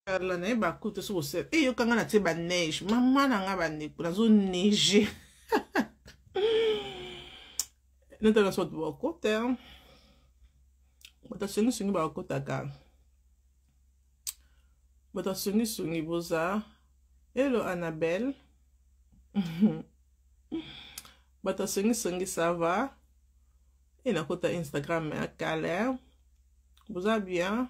La ne ba kuta so se e yo kanga na te ba neige mama na nga ba ne kuna zo neige neta na so ba kota bata sungi ba kota ka bata sungi boza hello Annabelle bata sungi ça va et na kota Instagram à Calais boza bien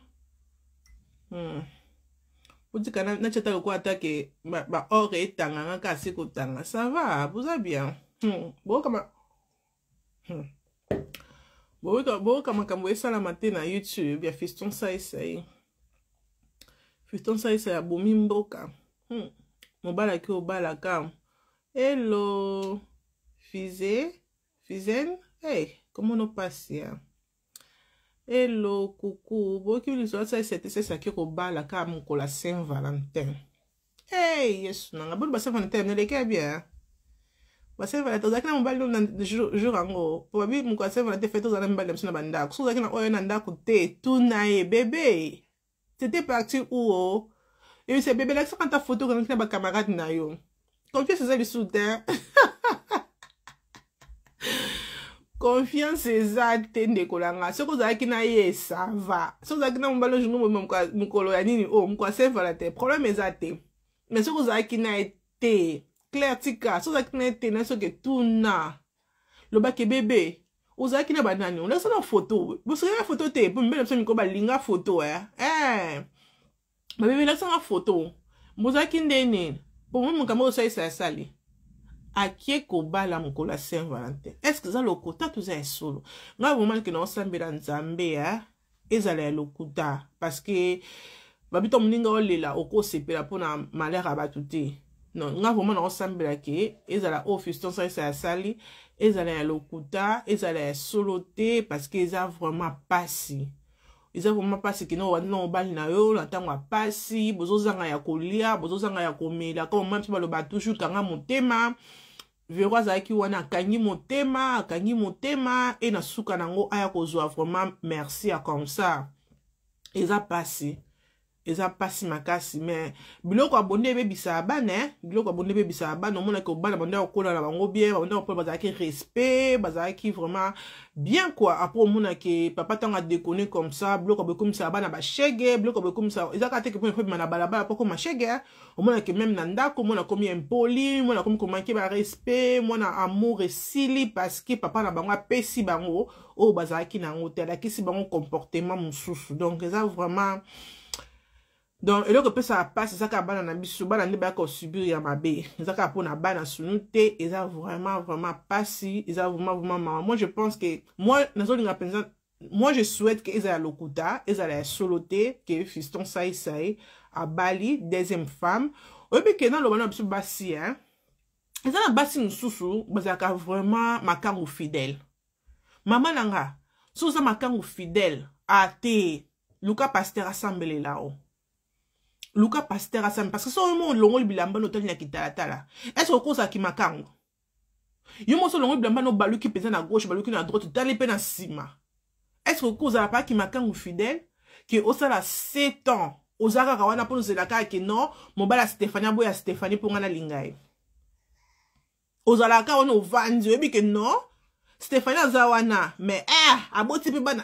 Udi kana na chata ko atake ba ore tanga nga kasi ko tanga ça va vous allez bien bo kama bo kama kamwe sala matin na YouTube ya Fiston Saisei ya bomi mboka mobala ki obala kam hello Fizen hey comment on passe ya hello, coucou. Beaucoup de choses, c'est ça qui est comme la Saint-Valentin. Hey, yes, non, la bonne Saint-Valentin, ne l'est bien. Saint-Valentin, ça qui n'a pas de jour en haut. Pour moi, mon Saint-Valentin fait tout ça dans le bande sur la bande. Sur ça qui n'a pas de côté, tout naïe, bébé. C'était parti où? Et c'est bébé là, c'est quand ta photo quand tu as camarade naïo. Confiance c'est ça le soutien. Confiance exacte ndekolanga soko zaki na ye ça va soko zaki na mbalo journée mukolo ya nini oh mukwa Saint-Valentin problème exacte mais soko zaki na été clair tika soko zaki na été na soko tuna lo ba ke bébé ozaki na banani on laisse na photo vous savez la photo te pour mbele mso miko ba linga photo ba bébé laisse na photo mozaki ndene pour moi mukamo ça sali Akie ko bala mukolo la Saint-Valentin. Est-ce que ça le kota tout ça solo? Nga vraiment que non sambela nzambe ezala ya lokuta parce que babito muninga olela oko sepela pona malheur abatute. Non, nga vraiment non sambela ke ezala Fiston ça sali ezala ya lokuta ezala ya solo te parce que eza vraiment passi. Eza vraiment passi que non bali na yo la tangwa passi bozozanga ya kolia bozozanga ya komela comme même si ba lo ba toujours kanga motema Vero azaki wana akangi motema et na suka nango aya kozwa vraiment merci à comme ça eza passi makasi mais biloko abonde bebisa bana biloko abonde bebisa bana mona ko bana banda okola na bango bien banda okola bazaki respect bazaki vraiment bien quoi après mona ke papa tanga déconner comme ça biloko bekomisa bana ba shege biloko bekomisa ezaka te ke pour na balabala poko ma shege mona ke même na ndako mona komi impoli mona komi ko manquer ba respect mona amour et sili parce que papa na bango apesi bango o bazaki na ngotela kisi bango comportement mususu donc eza vraiment donc, et là, que ça passe, c'est ça qu'a bana na bisu, bana ne ba ko subir ya mabe. C'est ça qu'a pona bana sunute, et ça vraiment pas si, et ça vraiment maman. Moi, je pense que, moi, je souhaite que Eza Lokuta, Eza la soloté, que Fiston Saïsaï, à Bali, deuxième femme. Et puis, que dans le bana bisu bassi, hein. Et ça, la bassi nous sous, bazaka vraiment makango fidèle. Maman nanga, sous ça makango fidèle, a te, Luka Pasteur assemblé là-haut. Luka Pasteur assemblé parce que son nom longo bilamba no tali na kitala. Est-ce que cause ki makango? Yo mo so longo bilamba no balu ki pesa na gauche, balu ki na droite, tali pe na sima. Est-ce que cause a pas ki makango fidèle que au sala 7 ans, ozaka kawana pour nous zelaka que non, mon bala Stéphanie boya Stéphanie pour ngana lingai. Ozalaka on vandi ebi que non, Stéphanie azawana mais aboti pe bana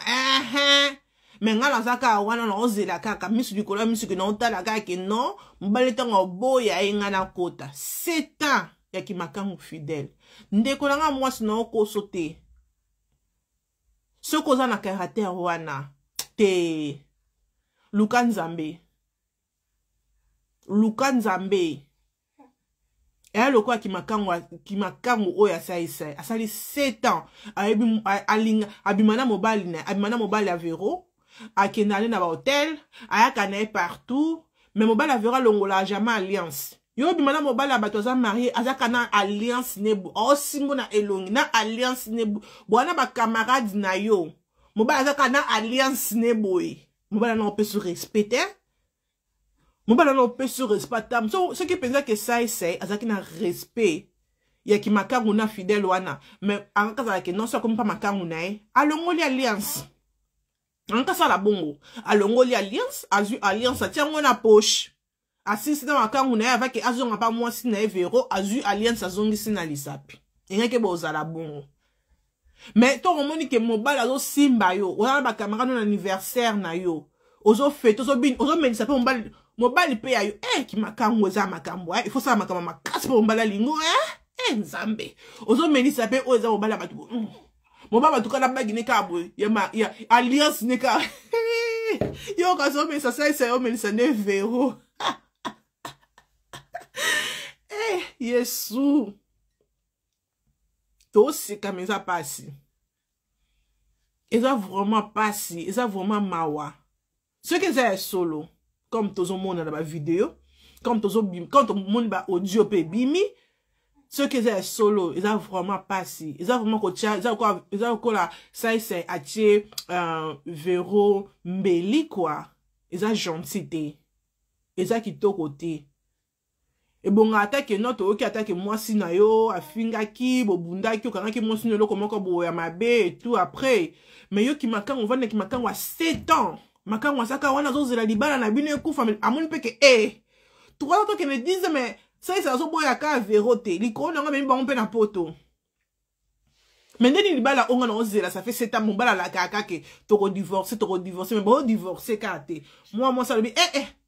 mais ngala zaka wana na ozela kaka misu dikola misu ke na otala kaka ke non mbaleta ngo boya engana kota 7 ans ya ki makangu fidèle ndeko nga mwasi na oko sote soko za na caractère wana te Luka Nzambe et loko ki makangu oya saisa asali 7 ans alinga abimana mobali ya Vero akendane na ba hotel ayaka na partout mais mobali avera longola jamais alliance yo bimana mobali abatoza marié azaka na alliance nebu osimbo na elongi na alliance nebu bwana ba camarade na yo mobali azaka na alliance nebu mobali na peut se respecter mobali na peut se respecter so ce qui pense que ça c'est azaki na respect ya ki makangu na fidèle wana mais akaka za ke non so comme pas makangu na alongoli alliance En cas, ça la bongo. Alongoli alliance, azu alliance, tiens, on a poche. Assis dans ma camp, on est avec azu, on a pas moi si na vero, azu alliance, azongi si na lisapi. Et rien que boza la bongo. Mais, toi, on m'a que mobile azo simba yo, on a ma caméra non anniversaire na yo. Ozo fait, ozo bin, ozo men, ça peut mobile paye yo. Eh, qui m'a cambo, za ma cambo, il faut ça ma cambo, ma casse pour mobile lingo, nzambe. Ozo men, ça peut, oza mobile ma tout. Mon papa tout cas la bague n'est qu'à bout. Il y a alliance n'est qu'à. Yo quand ça mais ça c'est mais ça ne verrou. Eh Yesu. Tout c'est comme ça passe. Et ça vraiment passe, et ça vraiment mawa. Ce que c'est solo comme tout le monde dans la vidéo, comme tout le monde ba audio pe bimi. Ce que c'est solo, ils ont vraiment passé. Ils ont vraiment ils ont quoi là, ça c'est acheté Véro Mbeli quoi. Ils ont gentilité. Ils ont qui to côté. Et bon attaque notre qui attaque moi si na yo afinga ki bobunda ki okanga ki moi si no comment ko boya mabe et tout après. Mais yo qui makan on va ne qui makan wa 7 ans. Makan wa saka wana zo zela libala na bino ekufa amoni peke 3 ans que me disent mais ça ça so boya ka véroté likolo nga même bon pe na poto mais ndeni libala onga na ozela ça fait 7 ans mon bala la kaka ke to divorcer mais bon divorcer kate moi ça le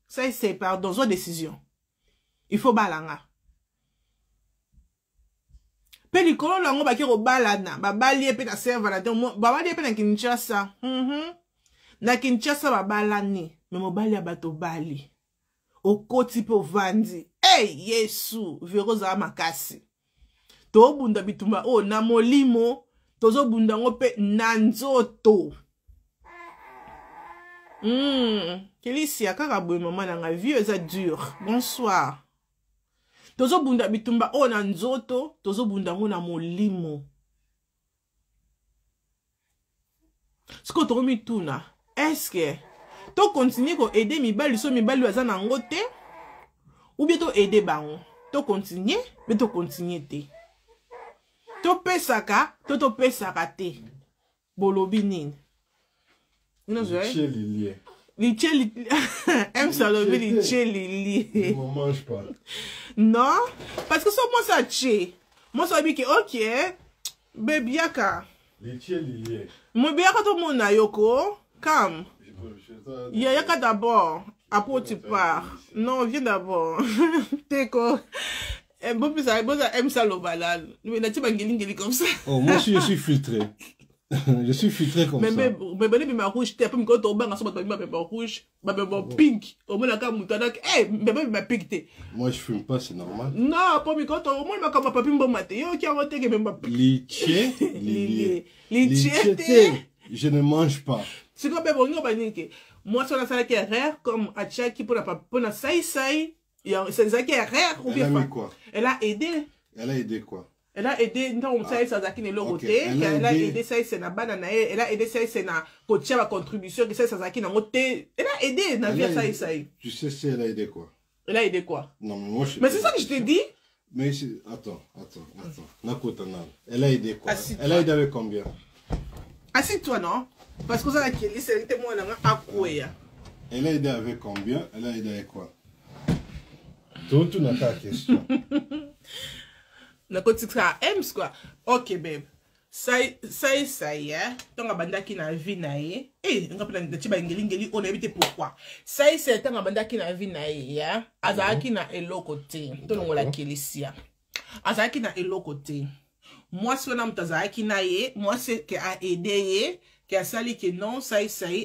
ça c'est pardon une décision il faut balanga pe likolo lango ba ki ro balana ba bali pe na serve la donc ba bali pe na Kinshasa na Kinshasa ba balani mais mo bali abato bali okoti po vandi. Hey, Yesu, veroza makasi. To bunda bitumba o na molimo, tozo bunda ngope nanzoto. Kelisia karabwe maman na nga vie eza dur. Bonsoir. Tozo bunda bitumba o nanzoto, tozo bunda ngo na molimo. Sko to mi tuna. Est-ce que to continue ko aider mi bali so mi bali waza na ngote ou bien to aider bango to continue mais to continue te to pesaka to pesaka te bolobi nini licheli aime ça le licheli ne mange pas non parce que ça moi ça tché moi ça dit que OK bebiaka licheli mo biaka to mona yoko calme. Il y a qu'à d'abord, après tu pars. Non, viens d'abord. T'es quoi? Bon, plus ça aime ça le balade. Mais là, tu vas gueuler comme ça. Oh, moi aussi, je suis filtré. Je suis filtré comme ça. Mais ma rouge, t'es un peu comme quand on va ensemble, ma rouge, ma pink. Au moins, la carte moutardac. Eh, mais ma pink, t'es. Moi, je fume pas, c'est normal. Non, pas mais quand au moins, ma comme ma papine bon matin. Yo, qui a voté que même ma pink. Liché. Je ne mange pas. C'est comme bon, on va dire que moi, sur la salle qui est rare, comme à Tchaki pour la saï, c'est ça qui est rare ou bien pas. Quoi? Elle a aidé. Elle a aidé quoi? Elle a aidé, non, ça, ça, qui n'est l'autre. Elle a aidé, ça, c'est na banane. Elle a aidé, ça, c'est na coacher ma contribution, que ça, ça, qui n'a moté. Elle a aidé, na vie, ça. Tu sais si elle a aidé quoi? Elle a aidé quoi? Non, mais moi, je. Mais c'est ça que je t'ai dit. Mais attends. Elle a aidé quoi? Elle a aidé avec combien? Assieds-toi, non? Parce que ça, c'est moi, à quoi? Elle a aidé avec combien? Elle a aidé avec quoi? Tu n'as pas la question. Na côté ça aime quoi? OK babe. Ça hein. Tant banda qui na vie na ye. Eh, on appelle na tiba ngeli on habite pourquoi? Ça c'est tant banda qui na vie na ye, ya. Azaki na eloko te. To ngola kelisia. Azaki na eloko te. Moi si on a mtazaki na ye, moi c'est que a aidé ye. Qui a sali que non, ça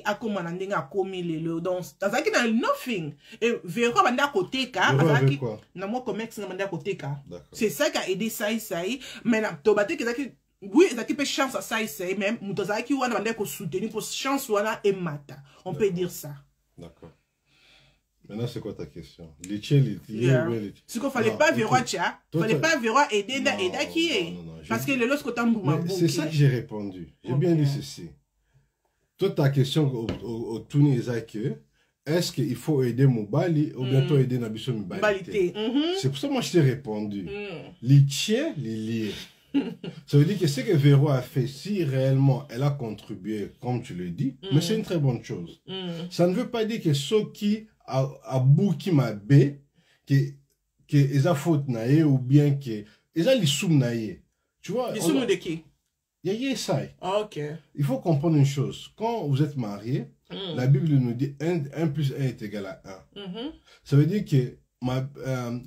a comme un ending a commis le donc ça qui n'a nothing et verra banda côté ka azaki na moi commerce na banda côté ka c'est ça qui a aidé ça mais na to baté que oui ça qui peut chance à ça même mutazaki wana banda ko soutenir pour chance wana et mata on peut dire ça. D'accord. Maintenant, c'est quoi ta question? C'est qu'il fallait pas verra tia, fallait pas verra aider qui est parce que le lorsque c'est ça que j'ai répondu. J'ai bien dit ceci. Toi, ta question au Tunisien, est-ce qu'il faut aider Mobali ou bientôt aider Nabiso Mobali? C'est pour ça que moi je t'ai répondu. Liché, lilié. Ça veut dire que ce que Véro a fait, si réellement elle a contribué, comme tu le dis, mais c'est une très bonne chose. Ça ne veut pas dire que ceux qui a bouki ma bé, que ils a faute naïe ou bien que ils a l'issou naïe. Tu vois? L'issou de qui? Il y a ça. Ok. Il faut comprendre une chose. Quand vous êtes marié, la Bible nous dit 1 plus 1 est égal à 1. Ça veut dire que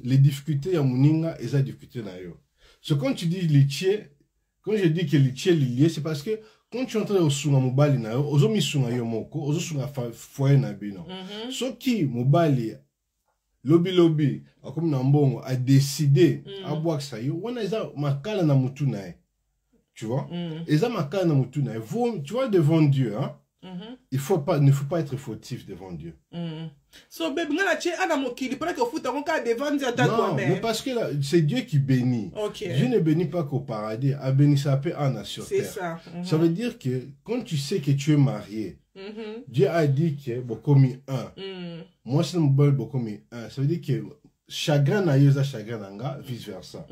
les difficultés à Mouninga, ils ont des difficultés naïe. So, quand tu dis litier, quand je dis que litier lié, c'est parce que quand tu entres au sunga mobali na yo, ozo mi sunga yo moko, ozo sunga foye na bino. So qui mobali lobi comme na mbongo a décidé à boire ça yo, wana eza makala na mutu na ye. Tu vois? Eza makala na mutu na ye. Tu vois devant Dieu, hein? Il ne faut pas être fautif devant Dieu. So, baby, non, mais parce que c'est Dieu qui bénit. Okay. Dieu ne bénit pas qu'au paradis, a béni sa paix en sur terre. Ça. Ça veut dire que quand tu sais que tu es marié, Dieu a dit que beaucoup mis un. Moi, c'est beaucoup mis un. Ça veut dire que chagrin n'a pas chagrin n'anga, vice versa.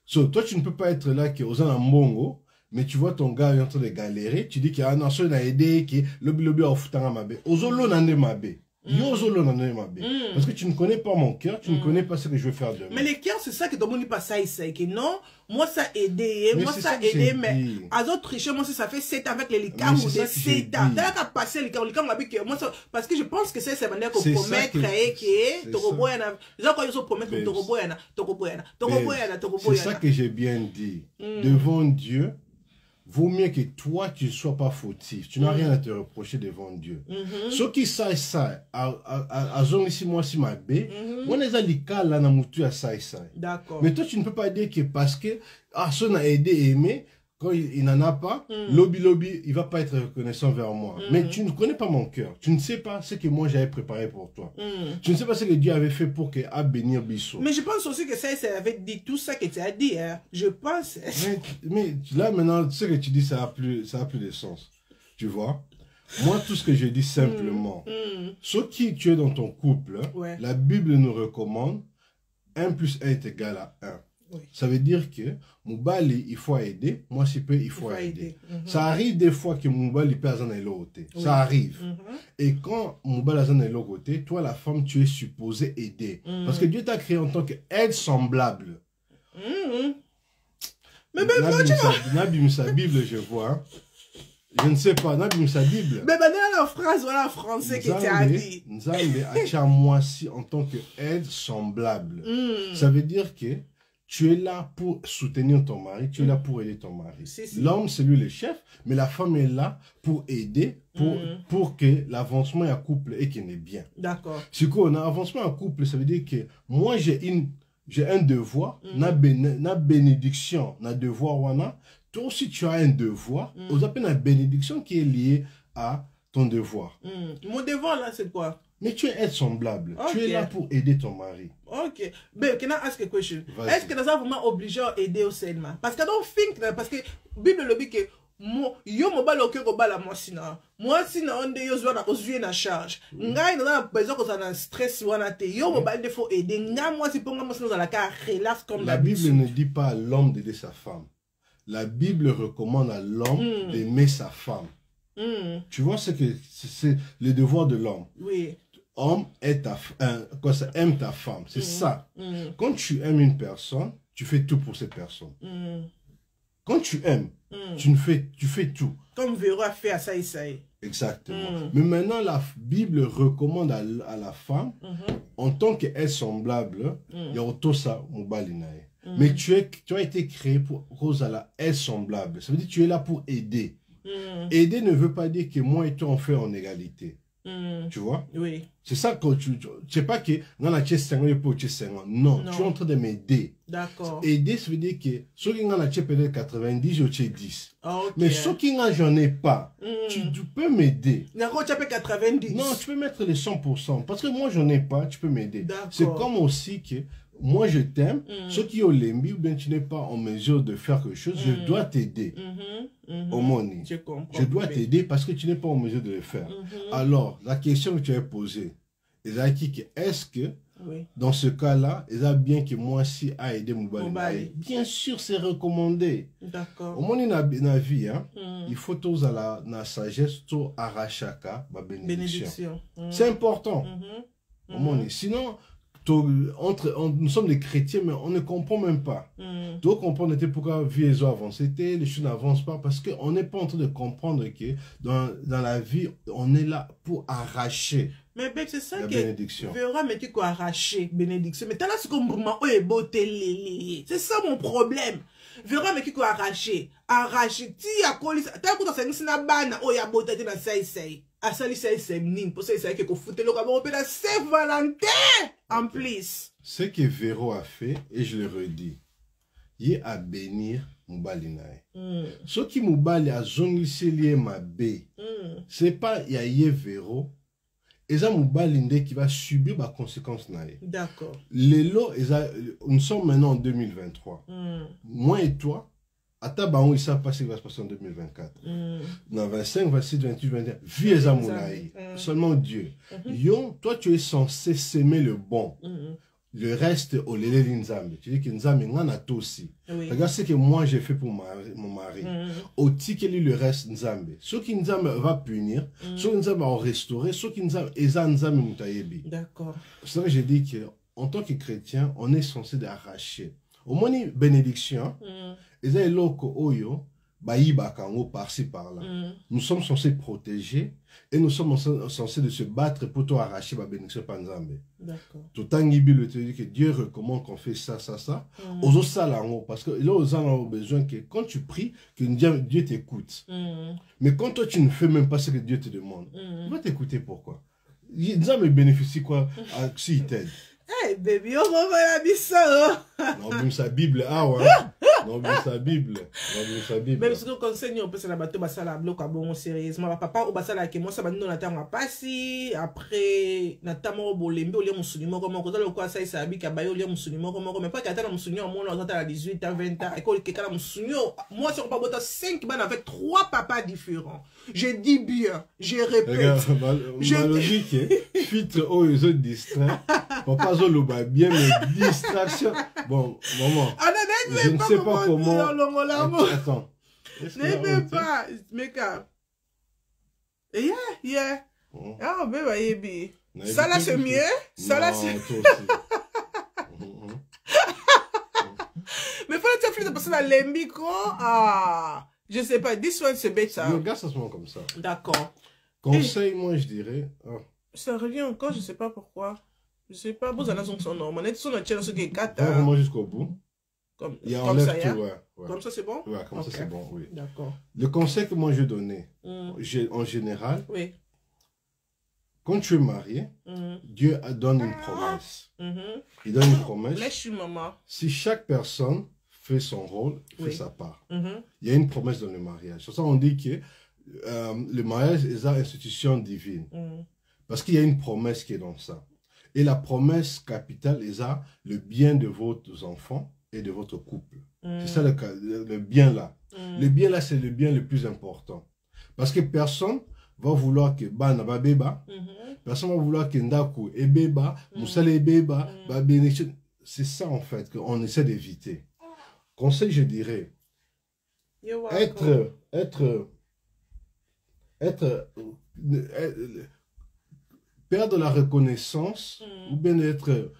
So, toi, tu ne peux pas être là que aux en mbongo. Mais tu vois ton gars est en train de galérer, tu dis qu'il y a un ancien qui a aidé, qui lobby a foutu ma bé. Ozolo n'en ma bé. Ozolo n'en ma bé. Parce que tu ne connais pas mon cœur, tu ne connais pas ce que je veux faire demain. Mais le cœur, c'est ça que tout le monde pas ça ici. Que non, moi ça aidé, moi ça aidé, mais à d'autres tricher, moi ça fait 7 avec les licams ou des 7 ans. T'as qu'à passer les licams là, parce que je pense que c'est ça manière qu'on promettre et que Togoboyana, les gens quand ils ont promettre Togoboyana. C'est ça que j'ai bien dit. Devant Dieu, vaut mieux que toi, tu ne sois pas fautif. Tu n'as rien à te reprocher devant Dieu. Ceux qui savent ça, à zone ici, moi, si ma bé, on est à l'icale là, na moutu à ça et ça. D'accord. Mais toi, tu ne peux pas dire que parce que, son a aidé et aimé, quand il n'en a pas, lobby, il ne va pas être reconnaissant vers moi. Mais tu ne connais pas mon cœur. Tu ne sais pas ce que moi j'avais préparé pour toi. Tu ne sais pas ce que Dieu avait fait pour que à bénir Bissot. Mais je pense aussi que ça avait dit tout ça que tu as dit. Hein. Je pense. Mais là, maintenant, ce que tu dis, ça a plus de sens. Tu vois? Moi, tout ce que je dis simplement, ce qui tu es dans ton couple, la Bible nous recommande 1 plus 1 est égal à 1. Oui. Ça veut dire que Moubali, il faut aider. Moi, si peu, il faut aider. Ça arrive des fois que Moubali peut avoir un côté. Ça arrive. Et quand Moubali a un côté, toi, la femme, tu es supposé aider. Parce que Dieu t'a créé en tant qu'aide semblable. Mais Nabim sa Bible, je vois. Hein. Je ne sais pas, Nabim sa Bible. Mais la phrase, voilà, en français que tu as dit. Nzambe a moi si en tant qu'aide semblable. Ça veut dire que tu es là pour soutenir ton mari, tu es là pour aider ton mari. L'homme, c'est lui le chef, mais la femme est là pour aider, pour que l'avancement à couple est qu'il est bien. D'accord. Si on a avancement à couple, ça veut dire que moi, j'ai un devoir, na bénédiction, na devoir, wana. Toi aussi, tu as un devoir, on appelle une bénédiction qui est liée à ton devoir. Mon devoir, là, c'est quoi? Mais tu es aide semblable. Okay. Tu es là pour aider ton mari. Ok. Mais, can I ask a question? Est-ce que nous sommes vraiment obligés à aider au Seigneur? Parce que I don't think, parce que Bible le dit que yo mobile au cœur la moi sinon on est yo zwana ozuye na charge ngai na besoin que ça na stress wana te yo mobile de faut aider nga moi si ponga moi dans la car relax comme la Bible ne dit pas à l'homme d'aider sa femme. La Bible recommande à l'homme d'aimer sa femme. Tu vois ce que c'est le devoir de l'homme. Oui. Homme aime ta femme, c'est ça. Quand tu aimes une personne, tu fais tout pour cette personne. Quand tu aimes, tu fais tout. Comme Véro a fait à ça et ça. Exactement. Mais maintenant, la Bible recommande à la femme, en tant qu'elle semblable, il y a auto ça, Moubalinae. Mais tu as été créé pour cause à la aide semblable. Ça veut dire que tu es là pour aider. Aider ne veut pas dire que moi et toi on fait en égalité. Tu vois? Oui. C'est ça que tu sais pas que non, tu es en train de m'aider. D'accord. Aider, ça veut dire que ceux qui ont peut-être 90, je te 10. Okay. Mais ceux qui n'ont j'en ai pas, tu peux m'aider. D'accord, tu as 90. Non, tu peux mettre les 100%. Parce que moi, j'en ai pas, tu peux m'aider. C'est comme aussi que moi, je t'aime. Ceux qui ont l'embi ou bien tu n'es pas en mesure de faire quelque chose, je dois t'aider. Au money. Je dois t'aider parce que tu n'es pas en mesure de le faire. Alors, la question que tu as posée, est-ce que Oui. Dans ce cas-là, il a bien que moi si a aidé Mobali. Bien sûr, c'est recommandé. D'accord. Au moins, dans la vie, hein, il faut tous à la sagesse, tout arrachaka, ma bénédiction. C'est important. Au moins, sinon, nous sommes des chrétiens, mais on ne comprend même pas. Donc, comprendre pourquoi vie et avancent. Les choses n'avancent pas parce qu'on n'est pas en train de comprendre que dans la vie, on est là pour arracher. Mais ben, c'est ça la que bénédiction. Vera mais tu arracher bénédiction. Mais t'as là ce qu'on c'est ça mon problème. Vera mais tu arracher ti ya kolisa. T'as quoi ça c'est na bana oh ya beauté na sai. Asali sai nin pour ça que ko foutre le cabot la Saint-Valentin en plus. Ce que Véro a fait et je le redis. Il a bénir Moubalinae. Ce qui Moubali a zonglisé ma bé. C'est pas yé Véro. Et ça Moubalinde qui va subir les conséquences. D'accord. Nous sommes maintenant en 2023. Moi et toi, à Tabaon, ils savent pas ce qui va se passer en 2024. Dans 25, 26, 28, 21, vie et amoulaï. Seulement Dieu. Yon, toi tu es censé s'aimer le bon. Le reste, au lélé l'inzambe. Tu dis que n'zambe n'en a tout aussi. Regarde ce que moi j'ai fait pour mon mari. Au ticket, le reste n'zambe. Ce qui n'zambe va punir, ce qui n'zambe va restaurer, ce qui n'zambe n'zambe moutayebi. D'accord. C'est ça que j'ai dit qu'en tant que chrétien, on est censé d'arracher. Au moins, une bénédiction, et ça est loko oyo, baïbakango par-ci par-là. Nous sommes censés protéger et nous sommes censés de se battre pour tout arracher la bénédiction par Nzambe. D'accord. Tout le temps, Bible te dit que Dieu recommande qu'on fait ça, ça, ça. Aux autres, ça, là, parce que là, aux gens ont besoin que quand tu pries, que Dieu t'écoute. Mais quand toi, tu ne fais même pas ce que Dieu te demande, il va t'écouter pourquoi? Nzambe bénéficie quoi s'il t'aide? Hey, baby, on va voir la ça. Non, même sa Bible, ah ouais. Non, même sa Bible. Même si on conseille, on peut se la battre, ça la bloque, bon, sérieusement. Papa, au basa la que moi, ça va nous n'attendre pas si. Après, n'attendre au bolembe, au lieu musulman, comme on le quoi, ça, il s'habille, qu'à au lieu musulman, comme on mais pas qu'à t'attendre musulman, moi, on attend à 18 à 20 ans, et qu'on quelqu'un musulman. Moi, si on parle de 5 bandes avec 3 papas différents. Je dis bien, je répète. Ma logique, filtre, oh, ils ont distrait. Papa, ils bien, mais distraction. Bon, maman. Je ne sais pas comment. Attends. Ne veux pas, mec. Yeah. Ah, bébé, ça là, c'est mieux. Ça là, c'est. Mais faut que tu fasses passer la lembico. Ah, je sais pas. This one, c'est bête, ça. Regarde, ça se met comme ça. D'accord. Conseil, moi, je dirais. Ça revient encore, je sais pas pourquoi. Je sais pas, vous en avez son nom. On est sur notre chaîne, ce qui est 4. Vraiment jusqu'au bout. Comme ça, ouais. Comme ça, c'est bon? Ouais, comme ça, c'est bon, oui. D'accord. Le conseil que moi, je donnais, en général, oui. Quand tu es marié, Dieu donne une promesse. Il donne une promesse. Laisse maman. Si chaque personne fait son rôle, fait sa part. Il y a une promesse dans le mariage. C'est ça on dit que le mariage est une institution divine. Parce qu'il y a une promesse qui est dans ça. Et la promesse capitale est le bien de vos enfants et de votre couple. C'est ça le bien là. Le bien là, c'est le bien le plus important. Parce que personne va vouloir que bana ba beba, personne va vouloir que ndaku et beba, musale et beba, ba bénéficie. C'est ça en fait qu'on essaie d'éviter. Conseil, je dirais, perdre la reconnaissance ou bien être,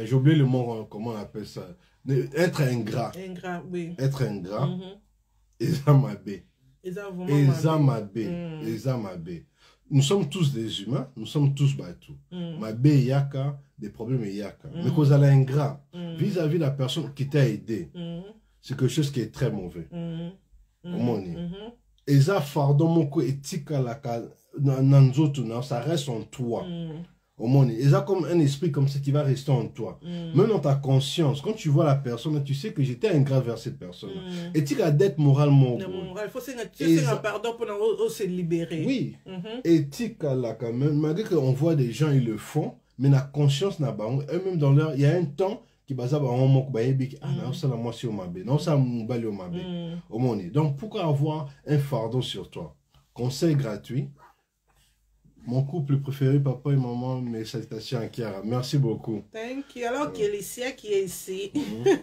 j'ai oublié le mot, comment on appelle ça, être ingrat. Ingrat, oui. Être ingrat. Et ça m'a bé. Nous sommes tous des humains, nous sommes tous bateaux. Ma bé yaka, des problèmes yaka. Mais quand vous allez ingrat, vis-à-vis de la personne qui t'a aidé, c'est quelque chose qui est très mauvais. Comment on dit? Et ça, fardon, mon coup, éthique à la ça reste en toi. Et ça, comme un esprit comme ça qui va rester en toi. Même dans ta conscience, quand tu vois la personne, tu sais que j'étais ingrat vers cette personne. Et tu as d'être moralement. Il faut se pardon pour se libérer. Oui. Et tu as quand même, malgré qu'on voit des gens, ils le font, mais la conscience n'a pas. Eux-mêmes dans leur, il y a un temps qui base à un moment non, ça la moitié au mabé, non, ça m'oublie au mabé. Au monde. Donc, pourquoi avoir un fardeau sur toi? Conseil gratuit. Mon couple préféré, papa et maman, mes salutations à Kiara. Merci beaucoup. Thank you. Alors, Kélicia qui est ici.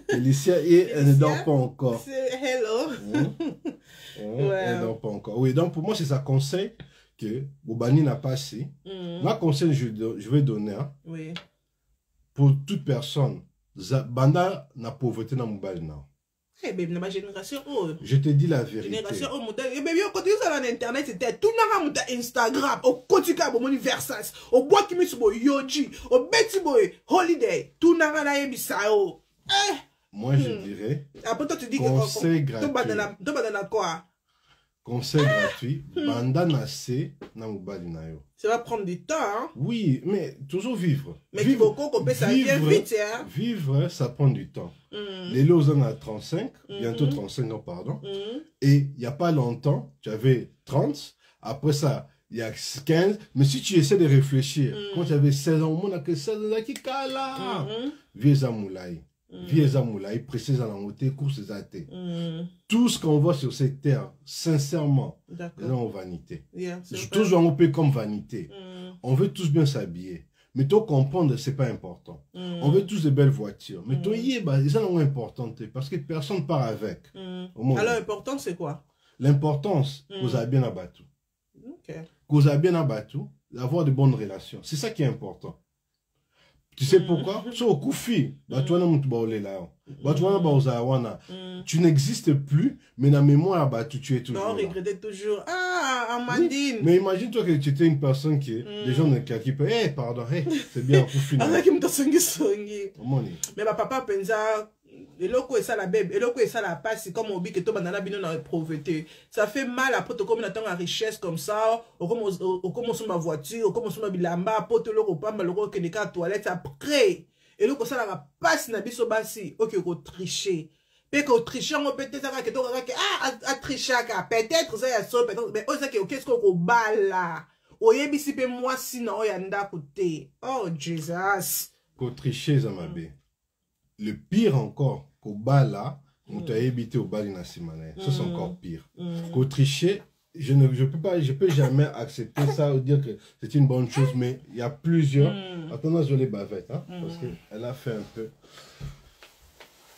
Kélicia, elle ne dort pas encore. Hello. Elle ne dort pas encore. Oui, donc pour moi, c'est ça conseil que Bobani n'a pas assez. Ma conseil, je vais donner oui. pour toute personne. Banda na pauvreté na mobile now. Eh bien, ma génération, je te dis la vérité. Génération, eh bien, quand tu es sur Internet, c'était tout le monde Instagram, au quotidien, au Versace, au bois qui met sur Yoji, au Betty Boy, Holiday, tout le monde a bisao. Moi, je dirais. Après, toi, tu dis conseil gratuit. Quoi? Conseil gratuit. Banda na se na mobile na yo. Ça va prendre du temps, hein? Oui, mais toujours vivre. Mais vivre, ça vient vite, hein? Vivre, ça prend du temps. Les lots en a 35, bientôt 35 ans, pardon. Et il n'y a pas longtemps, tu avais 30. Après ça, il y a 15. Mais si tu essaies de réfléchir, quand tu avais 16 ans, on a que 16 ans qui cala. Vieux Amoulaï. Vieux Amoulaï, précise à la montée, course des athées. Tout ce qu'on voit sur cette terre, sincèrement, c'est en vanité. Toujours on peut comme vanité. On veut tous bien s'habiller. Mais toi, comprendre, c'est pas important. On veut tous de belles voitures. Mais toi, c'est important parce que personne part avec. Alors, l'important, c'est quoi? L'importance, vous avez bien abattu. Que vous avez bien abattu, d'avoir de bonnes relations. C'est ça qui est important. Tu sais pourquoi? Tu n'existes plus, mais dans la mémoire, tu es toujours. Non, regretter toujours. Ah, Amandine. Oui, mais imagine-toi que tu étais une personne qui. Les gens qui peuvent. Eh, pardon, c'est bien, Koufi. Mais ma papa pensa. Et loko et ça la bébé, et loko et ça la passe, comme on dit que tout banana bino dans la pauvreté. Ça fait mal après te comme une attend à richesse comme ça, au commence ma voiture, au commence ma bilamba, pote loko pas mal loko que les cas toilettes après. Et loko ça la passe na biso basi, ok ko tricher. Peut que tricher on peut être ça que toi à tricher peut-être ça ya so peut-être mais on sait que qu'est-ce qu'on bala. Oyebisi pe moi sinon yanda côté. Oh Jesus. Ko tricher ça ma bé. Le pire encore, qu'au bas là, on t'a évité au bas d'une simane. Ça, c'est encore pire. Qu'au tricher, je peux jamais accepter ça ou dire que c'est une bonne chose, mais il y a plusieurs. Attends, je les bavettes, hein, parce qu'elle a fait un peu.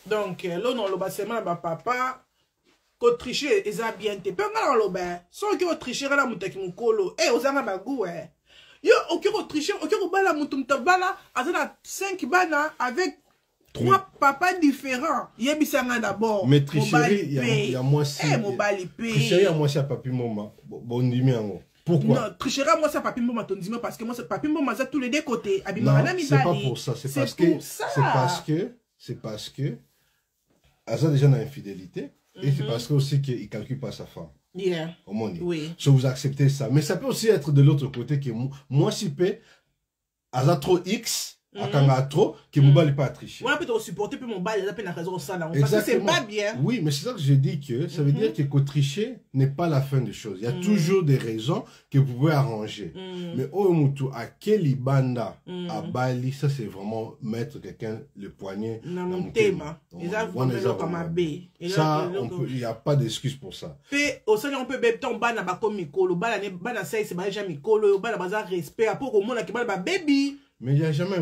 Donc, là, on le bassement, papa, qu'au tricher, ils ont bien été. Peu on le bas, sans qu'on tricher, là, mouta qui moukolo. Eh, aux amas bagou, eh. Yo, ok, on tricher, ok, on bala, moutumta bala, à 5 bana, avec 3 papas différents. Il y a d'abord. Mais tricherie, il y a moi aussi. Tricherie, moi c'est papi maman. Bon, dis-moi. Pourquoi? Non, tricherie, moi c'est papi maman, ton dis-moi, parce que moi c'est papi maman, ça tous les deux côtés. Non, c'est pas pour ça. C'est parce que. Asa déjà dans l'infidélité. Et c'est parce que aussi qu'il ne calcule pas sa femme. Yeah. Au monde. Oui. So vous acceptez ça. Mais ça peut aussi être de l'autre côté que moi si peut. Asa trop X. À trop, qui ne va pas tricher. On peut te supporter, puis mon bal, il a peine raison ça là. Parce que c'est pas bien. Oui, mais c'est ça que je dis que ça veut dire que tricher n'est pas la fin des choses. Il y a toujours des raisons que vous pouvez arranger. Mais au Mutu, à Kelibanda, à Bali, ça c'est vraiment mettre quelqu'un le poignet dans mon thème. Ça, il n'y a pas d'excuse pour ça. Puis, au sein, on peut mettre ton ban à comme Mikolo, ban à ça, c'est pas jamais Mikolo, ban à respect, après au monde qui parle de baby. Mais il n'y a jamais un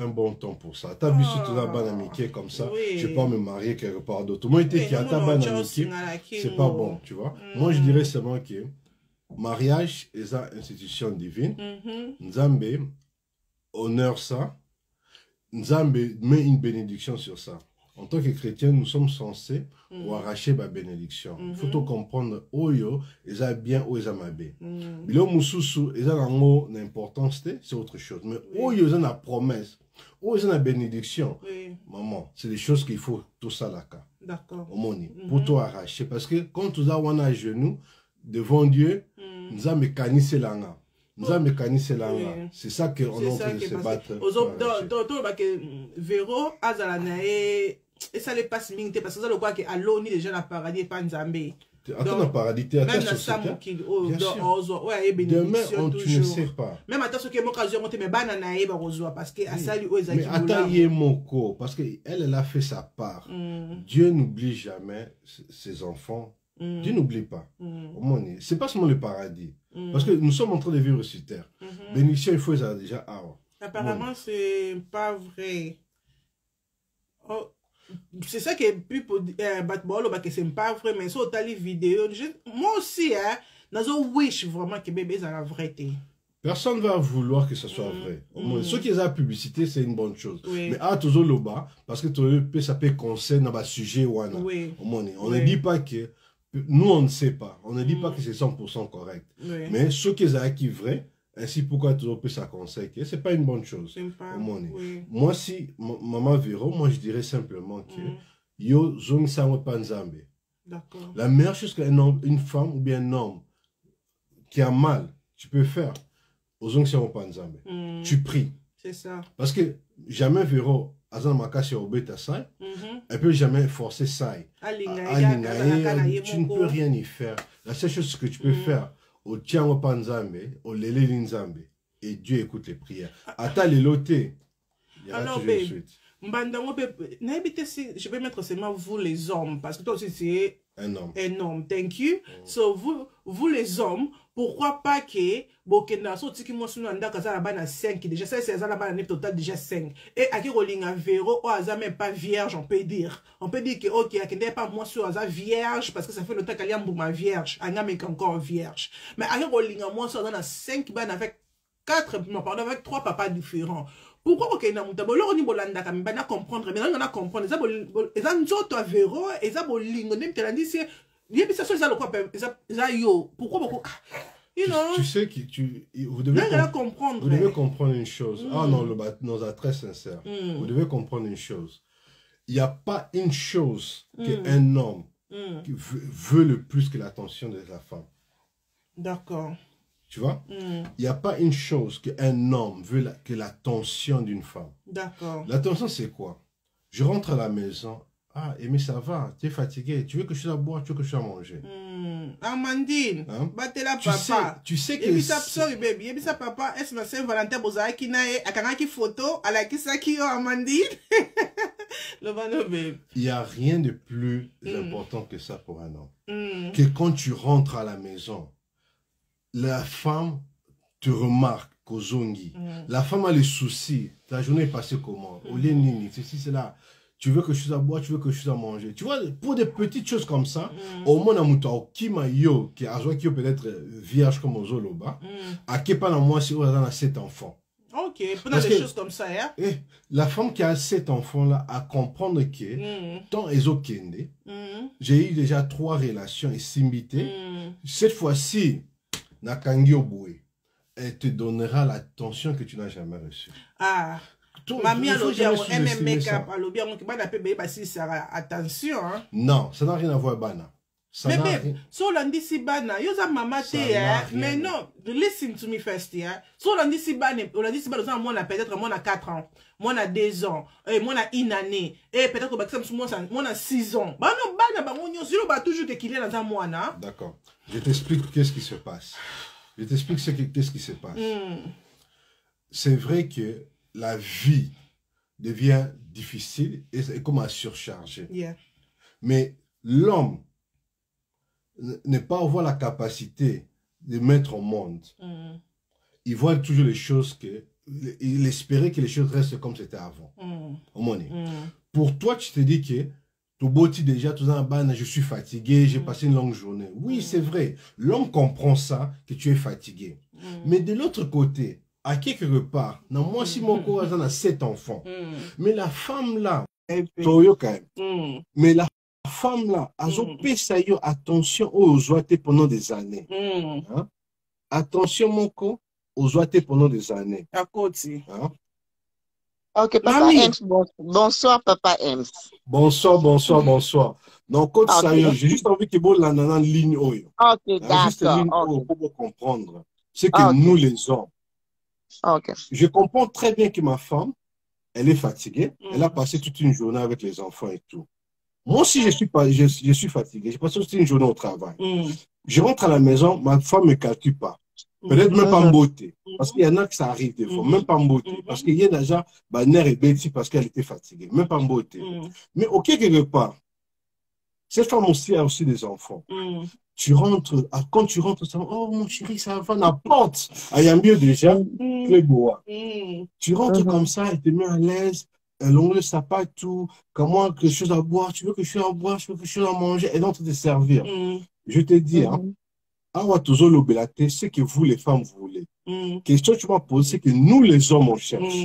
bon temps pour ça. Tu as vu surtout la bonne amitié comme ça. Oui. Je ne vais pas me marier quelque part d'autre. Moi, qui a ta bonne amitié, c'est pas bon, tu vois. Moi, je dirais seulement que mariage est une institution divine. Nzambe honore ça. Nzambe met une bénédiction sur ça. En tant que chrétien, nous sommes censés arracher ma bénédiction. Il faut tout comprendre. Oyo, ils ont bien, ou ils ont mal. Mais là, Moussousou, ils ont l'importance, c'est autre chose. Mais Oyo, ils ont la promesse. Oyo, ils ont la bénédiction. Maman, c'est des choses qu'il faut tout ça là. D'accord. Au monde, pour tout arracher. Parce que quand tu as un à genoux, devant Dieu, nous avons mécanisé l'anga. C'est ça qu'on est en train de se battre. Véro, Azalanae, et ça les passe mine, parce que ça le quoi que Aloni déjà dans paradis et pas Nzambé. Attends, dans paradis, tu es même dans ça, demain, tu ne sais pas. Même à ce que mon occasion, mais bananae, parce que à ça, lui, mais attends, Moko, parce qu'elle a fait sa part. Dieu n'oublie jamais ses enfants Dieu n'oublie pas. C'est pas seulement le paradis. Parce que nous sommes en train de vivre sur terre. Bénédiction, il faut ça déjà. Apparemment, c'est pas vrai. Oh, c'est ça qui est plus pour que c'est pas vrai, mais sur les vidéos, moi aussi, hein, dans wish vraiment que bébé c'est la vérité. Personne ne va vouloir que ce soit vrai. Ce qui est la publicité, c'est une bonne chose. Mais toujours le bas, parce que ça peut concerner dans le sujet. On ne dit pas que. Nous, on ne sait pas. On ne dit pas que c'est 100% correct. Mais ce qui est vrai, ainsi pourquoi toujours peut ça conseille que ce n'est pas une bonne chose. Moi, si maman Véro, moi je dirais simplement que yo zone sango panzambe. D'accord. La meilleure chose qu'une femme ou bien un homme qui a mal, tu peux faire aux zone sango panzambe. Tu pries. C'est ça. Parce que jamais Véro azan makasi obeta sai, elle peut jamais forcer sai. Tu ne peux rien y faire. La seule chose que tu peux faire au Tiango Panzambe, au Lele Linzambe, et Dieu écoute les prières. Ata les lotés, il y aura toujours une suite. Je vais mettre seulement vous les hommes, parce que toi aussi c'est un homme. Un homme, thank you. So vous les hommes, pourquoi pas que Bokenda so tiki mo sunu anda kaza la bana 5 déjà ça c'est la bana total déjà 5 et aki rolinga Véro o aza même pas vierge on peut dire que OK akende pas moi sur aza vierge parce que ça fait longtemps qu'elle est ma vierge anga mais encore vierge mais aki rolinga moi sur dans 5 bana avec 4 pardon avec 3 papas différents. Pourquoi ok na muta bolo ni bolanda ka mbana comprendre mais on a comprendre ça nzoto à Véro et ça bolingo nem telandi c'est yebisa so ça le quoi ça yo pourquoi beaucoup you know, tu sais que vous devez comprendre une chose. Ah non, nous a très sincère. Vous devez comprendre une chose. Il n'y a pas une chose qu'un homme qui veut le plus que l'attention de la femme. D'accord. Tu vois? Il n'y a pas une chose qu'un homme veut que l'attention d'une femme. D'accord. L'attention, c'est quoi? Je rentre à la maison. Ah, mais ça va, tu es fatigué. Tu veux que je sois à boire, tu veux que je sois à manger. Amandine, battez-la papa. Tu sais que... Sorry baby, yebisa papa, est-ce que Saint-Valentin bozara ki nae, akangaki photo, ala ki saki yo Amandine. Le bano baby. Il n'y a rien de plus important que ça pour un homme. Que quand tu rentres à la maison, la femme te remarque qu'au zongi. La femme a les soucis. Ta journée est passée comment? Au lieu ceci, c'est là. Tu veux que je sois à boire, tu veux que je sois à manger. Tu vois, pour des petites choses comme ça, au moins, on a yo, qui a peut-être vierge comme aux Zoloba, à qui pas moi si on a 7 enfants. Ok, pour des choses comme ça, hein? La femme qui a 7 enfants-là, à comprendre que, tant Ezokende, j'ai eu déjà 3 relations et simbité. Cette fois-ci, Nakangi Oboué, elle te donnera l'attention que tu n'as jamais reçue. Ah. Mamie a lobby en make-up, a lobby en bana pe bébé si ça attention hein. Non, ça n'a rien à voir bana. Mais babe, so lundi si bana, yo za mama te mais non, listen to me first hein. So lundi si bana, moi a peut-être moi a 4 ans, moi a 2 ans, et moi a 1 année, et peut-être que moi a 6 ans. Bah non bana ba monyo silo ba toujours te qu'il est dans un mois na. D'accord. Je t'explique qu'est-ce qui se passe. Je t'explique qu'est-ce qui se passe. C'est vrai que la vie devient difficile et comme à surcharger. Mais l'homme n'est pas avoir la capacité de mettre au monde. Il voit toujours les choses que... Il espérait que les choses restent comme c'était avant. Pour toi, tu te dis que tout beau déjà, tout ça, je suis fatigué, j'ai passé une longue journée. Oui, c'est vrai. L'homme comprend ça, que tu es fatigué. Mais de l'autre côté, à quelque part, non, moi si mon courage a 7 enfants, mais la femme là, mais la femme là, a attention aux oités pendant des années. Attention mon co, aux oités pendant des années. À côté. Ok, papa Ems, bonsoir papa Ems. Bonsoir. Donc, j'ai juste envie que vous l'ayez en ligne. Ok, d'accord. Pour comprendre. C'est que nous les hommes, je comprends très bien que ma femme, elle est fatiguée. Elle a passé toute une journée avec les enfants et tout. Moi aussi, je suis fatigué. J'ai passé toute une journée au travail. Je rentre à la maison, ma femme ne me calcule pas. Peut-être même pas en beauté. Parce qu'il y en a que ça arrive des fois. Même pas en beauté. Parce qu'il y a déjà nerf et bêtis parce qu'elle était fatiguée. Même pas en beauté. Mais au quelque part, Cette femme aussi a aussi des enfants. Tu rentres, quand tu rentres, ça va, oh mon chéri, ça va, n'importe. Il y a mieux déjà, très beau. Tu rentres comme ça, elle te met à l'aise, l'ongle sapin, tout, comment, quelque chose à boire, tu veux quelque chose à boire, tu veux quelque chose à manger, elle est en train de te servir. Je te dis, hein, ce que vous, les femmes, vous voulez. Question que tu m'as posée, c'est que nous, les hommes, on cherche.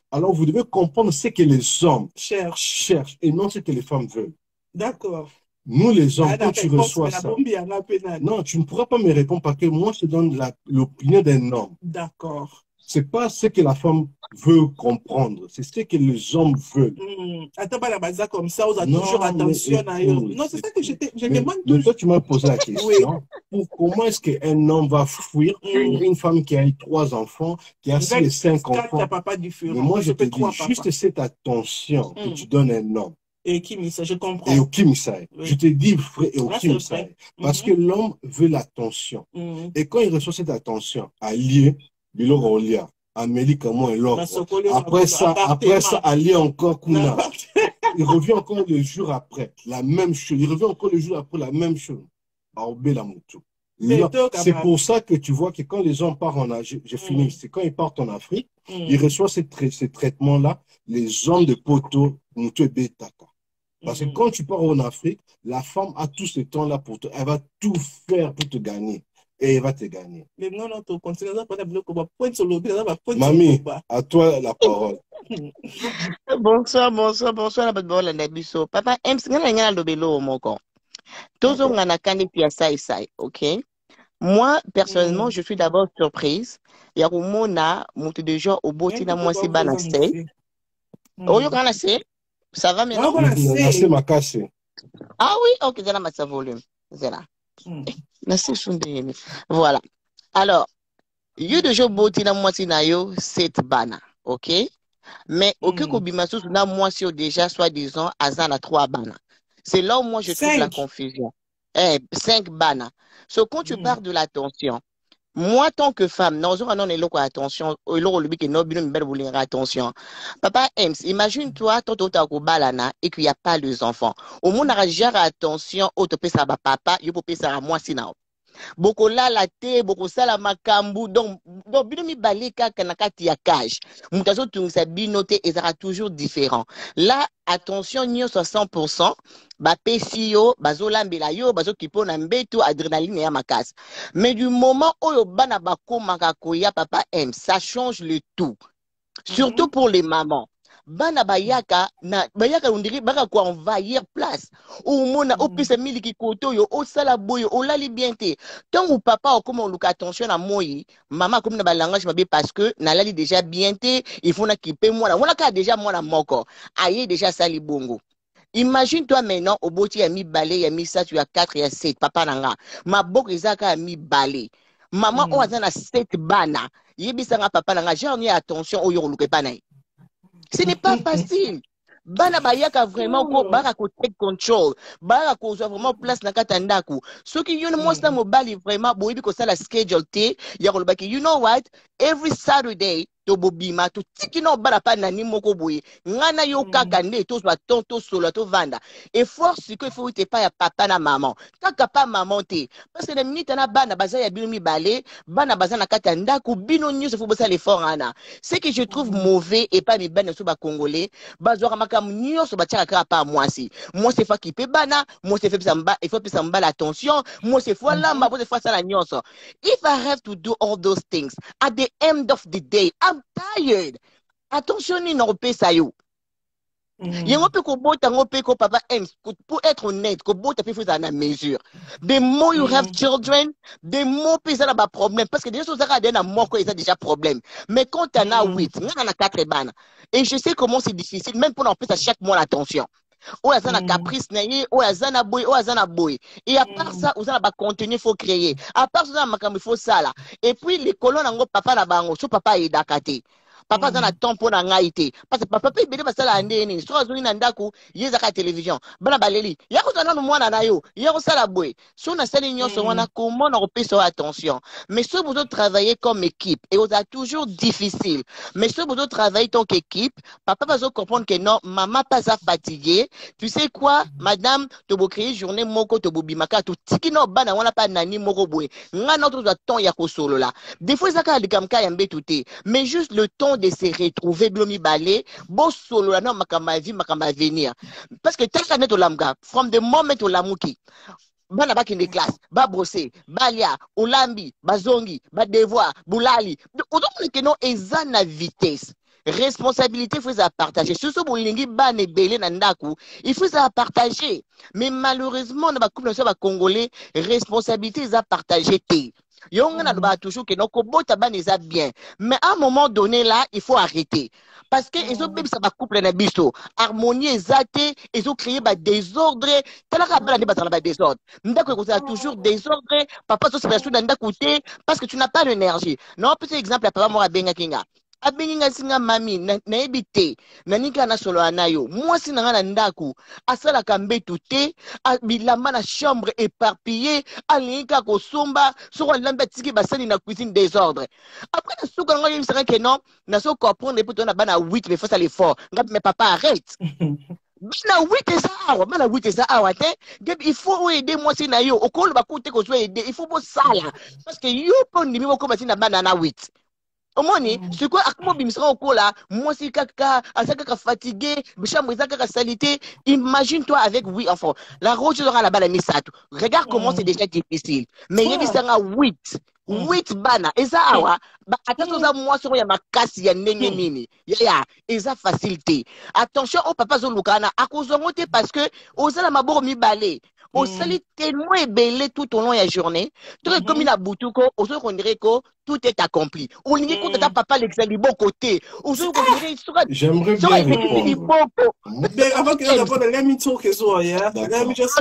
Alors, vous devez comprendre ce que les hommes cherchent et non ce que les femmes veulent. D'accord. Nous, les hommes, quand tu reçois ça, non, tu ne pourras pas me répondre parce que moi, je te donne l'opinion d'un homme. D'accord. C'est pas ce que la femme veut comprendre, c'est ce que les hommes veulent. Attends, pas la base comme ça, on a toujours attention à eux. Non, c'est ça que je demande toujours. Mais toi, tu m'as posé la question. Comment est-ce qu'un homme va fuir une femme qui a eu 3 enfants, qui a 6 et 5 enfants? Mais moi, je te dis, juste cette attention que tu donnes à un homme. Et qui m'y je comprends. Et au Kimisai. Je te dis vrai et au Kimisai. Parce que l'homme veut l'attention. Et quand il reçoit cette attention, à lier, Bilogolia, Amélie, comment et l'autre. Après ça, allié encore Kuna. Il revient encore le jour après, la même chose. Il revient encore le jour après, la même chose. C'est pour ça que tu vois que quand les gens partent en Afrique, j'ai fini, c'est quand ils partent en Afrique, ils reçoivent ces traitements-là, les hommes de Poto, Betaka. Parce que quand tu pars en Afrique, la femme a tout ce temps-là pour toi. Elle va tout faire pour te gagner. Et elle va te gagner. Mamie, à toi la parole. Bonsoir, Papa, ok? Moi, personnellement, je suis d'abord surprise. Il y a un monte de gens au bout de moi, c'est banassé. Oh, you can say? Ça va maintenant? Ah oui, ok, c'est là ma volume. C'est là. Voilà. Alors, you de jo boti na mwasi na yo, c'est bana, ok? Mais aucun kobimasu na mwasi yo déjà soi-disant azan à 3 bana. C'est là où moi je trouve la confusion. 5 bana. So quand tu parles de l'attention, moi tant que femme, non attention, attention. Papa Ems, imagine-toi ton balana et qu'il n'y a pas les enfants. Au monde gère attention, au topé ça papa, yo popé ça à moi sinao. Boko la te, boko sala makambu, donc bino mi balika kanakati ya cage. Mutazo tungisa binote et ça sera toujours différent. Là, attention, nyo 100%, ba pesio, bazo lambela yo, bazo kipo na mbeto, adrénaline ya makas. Mais du moment où yo bana bako makakoya papa M, ça change le tout. Surtout pour les mamans. Bana bayaka na bayaka ondiri baka ko envahir place ou mona opesa miliki koto yo o sala boyo o lali bien te tant ou papa o comme on luka attention à moi maman comme na ba langage mabe parce que na lali déjà bien te il faut na kipe moi on a déjà moi na moko aye déjà sali bongo. Imagine toi maintenant au boti ya mi balé ya mi ça tu as 4 et 7 papa nanga maboko ezaka mi balé maman o azana 7 bana yebisanga papa nanga genre attention o yo luka pa na. Ce n'est pas facile. Bana bayaka vraiment ko baka ko take control. Baka ko vraiment place na katandaku. So ki you know most time mobile vraiment boy because la schedule te ya ko baki you know what every Saturday to bobima to tiki no bala pa na ni moko boy. Ngana yo kaka ne to so tonto solo to vanda. Et force que faut te pas ya papa na maman. Kaka pa maman te parce que les minutes na bana baza ya bino balé, bana baza na katandaku bino news faut bossa l'effort ana. Ce que je trouve mauvais et pas les bana so ba congolais, bazwa moi c'est fa qui peut bana moi c'est fait samba il faut samba l'attention moi c'est fois là moi c'est fois ça la nyonso. If I have to do all those things at the end of the day I'm tired. Attention ni no pe sa yo yango pe ko bota ngo pe ko papa M pour être honnête ko bota pe faut ça na mesure. The more you have children the more pe ça na ba problème parce que déjà so ça na moko ça déjà problème mais quand tu en as 8 on a 4 bana et je sais comment c'est difficile même pour en plus à chaque mois l'attention. Oh azana caprice naie oh azana boy et à part ça uzana ba contenu faut créer à part ça makambo faut ça là et puis les colonnes ngo papa na bango so papa est dakate papa za na temps pour na ngai te parce que papa pe bele basala ndeni so azuni na ndako yeza ka télévision bana baleli ya ko tana no mwana na yo ya ko sala boy so na sali nyonso wana comment na repesa attention mais si vous travailler comme équipe et vous a toujours difficile mais si vous travailler tant qu'équipe papa va comprendre que non maman pas à fatiguer tu sais quoi madame to bo créer journée moko to bo bimaka to tikino bana wana pa nani moko boy nga notre temps ya ko solo là des fois ça ka likamka ya mbetuté mais juste le temps de se retrouver blomi balé bo solo là non makama vie makama venir parce que tant que net lamga from the moment olamuki bana bakende classe ba brosser balia olambi bazongi ba devoir bulali autant que non eza na vitesse responsabilité faut à partager surtout bolingi bane belé na ndaku il faut à partager mais malheureusement na ba couple na ba congolais responsabilité à partager té yonga na ba toujours que non ko bota bane eza bien mais à un moment donné là il faut arrêter parce que ils ont même ça ba couple na biso harmonie ezate ils ont créé ba désordre talaka bana ba tala ba désordre ndako ko ça toujours désordre papa so c'est na ndako té parce que tu n'as pas d'énergie non petit exemple papa moi benga kinga abenga singa mami na ebité nanika na solo anayo moi sinanga na ndako asala kambetu te bilamba na chambre éparpillée alinga ko somba soko lamba tiki basani na cuisine désordre après na soko ngo yimisa que non na soko comprendre pour na bana 8 mais faut ça l'effort mais papa arrête bana 8 eza awa bana 8 eza awa te il faut aider moi sina yo okolo bakute ko aider il faut bo sala parce que yo po ndimi ko basina bana na 8 omoni c'est quoi akmo bimisra okola moi si kaka asaka fatigué chambre ezaka salité imagine toi avec 8 enfants la roche aura la bala misato regarde comment c'est déjà difficile mais yebisanga 8 bana eza awa attention za moi sur ya makasi ya ndenge nini ya eza facilité attention au papa zolukana akozongo te parce que ozala maboro mibale au sali tellement ébélé tout au long de la journée tout comme il a boutuko aux autres on dirait que tout est accompli on dit que ta papa l'excelle du bon côté aux autres on dirait j'aimerais bien répondre mais avant que je réponde let me talk as well yeah let me just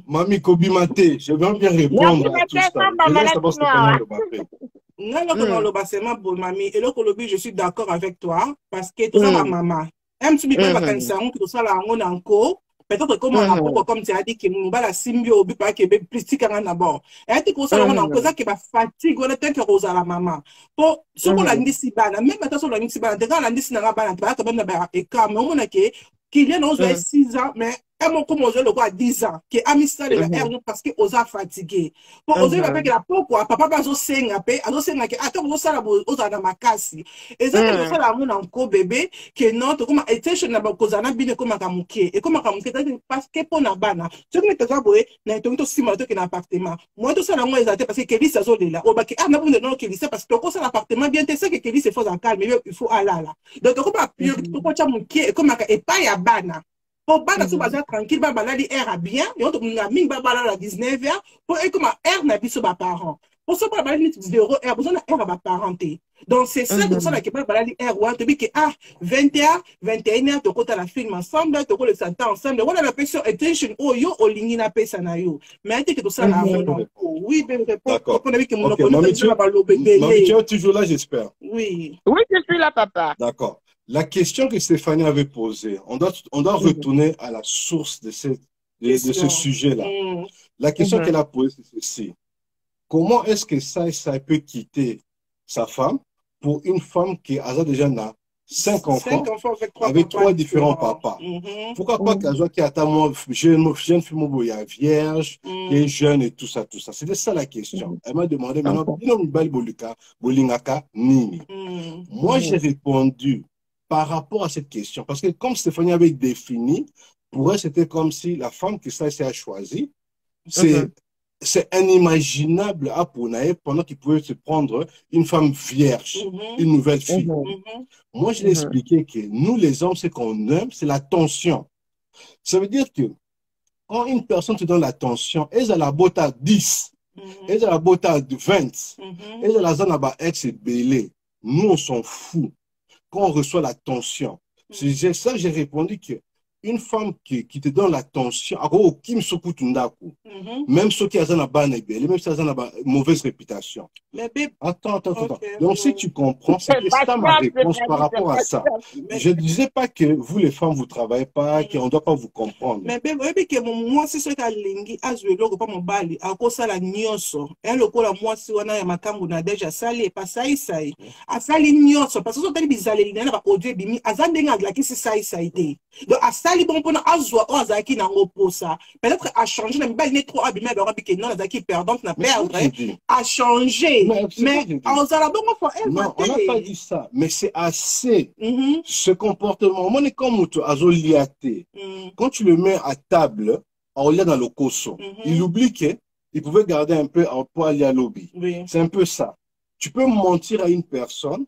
Mami Kobimate, je veux bien répondre à tout ça. Je laisse savoir ce que je suis d'accord avec toi parce que tout ça ma maman même si bien vacances tout ça là on encore peut-être comme tu as dit que nous la symbio bi pas que plus tika d'abord et tu ça on encore ça qui va fatigue on est que rosa la maman pour ce qu'on a dit si bana même maintenant sur la dit si bana quand on a dit si na bana tu vas quand même et quand mais on a que qu'il y a 6 ans mais et mon comme le quoi 10 ans que amisa de parce que osa fatigué pour oser avec la pourquoi papa pas osenga pe azosenga que attends ça la osa na makasi et ça que ça la mon encore bébé que non to comme attention na bakoza na bine comme akamuke et comme akamuke parce que pour na bana ce que tu as boé na to sima to que na appartement moi tout ça na moi exacté parce que Kelly ça zo là o ba que na bon non Kelly c'est parce que to ça l'appartement bien tu sais que Kelly c'est faux en calme mais il faut aller là donc comme pas pire to ko chamuke comme et pas ya bana pour bana sou baza tranquille ba baladi air bien et on na ming ba balala 19h pour et comme air na biso ba parents pour ça ba baladi 0 air besoin na air ba parenté donc c'est ça que ça la que ba baladi air wa te bi que 20h 21h to kota la film ensemble to ko le santa ensemble on a la pression attention oh yo olingi na pesa na yo mais que tout ça là oui ben répond on a vu que mon Mami, tu es toujours là j'espère oui je suis là papa d'accord. La question que Stéphanie avait posée, on doit retourner à la source de ce sujet-là. La question qu'elle a posée, c'est ceci. Comment est-ce que ça peut quitter sa femme pour une femme qui a déjà 5 enfants avec 3 différents papas? Pourquoi pas qu'elle soit qui attend jeune fille vierge, qui est jeune et tout ça. C'était ça la question. Elle m'a demandé maintenant, moi j'ai répondu par rapport à cette question. Parce que comme Stéphanie avait défini, pour elle, c'était comme si la femme que ça a choisi, c'est inimaginable à Pounaï pendant qu'il pouvait se prendre une femme vierge, une nouvelle fille. Moi, je l'ai expliqué que nous, les hommes, ce qu'on aime, c'est l'attention. Ça veut dire que quand une personne te donne l'attention, elle a la beauté à 10, elle a la beauté à 20, elle a la zone à ex et belé. Nous, on s'en fout. Quand on reçoit l'attention. C'est ça que j'ai répondu que une femme qui te donne l'attention, même ceux qui ont même si ont une mauvaise réputation. Mais bébé, attends. Donc, si tu comprends, c'est ça ma réponse par rapport à ça. Je ne disais pas que vous, les femmes, vous ne travaillez pas, qu'on ne doit pas vous comprendre. Mais bébé, moi, c'est ce qu'a lingi, azuelo, pas mon bali, à cause de la nyonso. Et le coup, moi, si on a ma cambo, na déjà salé, pas ça, a sali nyonso, parce que ce que bizarre, il n'y a pas produit, bimi, a zandenga, la qui c'est ça, donc, à sali, bon, pendant azwa, on a zaki, n'a pas ça. Peut-être à changer, n'a pas trop abîmé, mais on a dit que non, la zaki perdante, n'a perdre, à changer. Mais, on a bon, non, on n'a pas dit ça, mais c'est assez. Ce comportement, moi, comme azoliaté. Quand tu le mets à table, on l'a dans le cosso. Il oublie qu'il pouvait garder un peu pour aller à lobby. C'est un peu ça. Tu peux mentir à une personne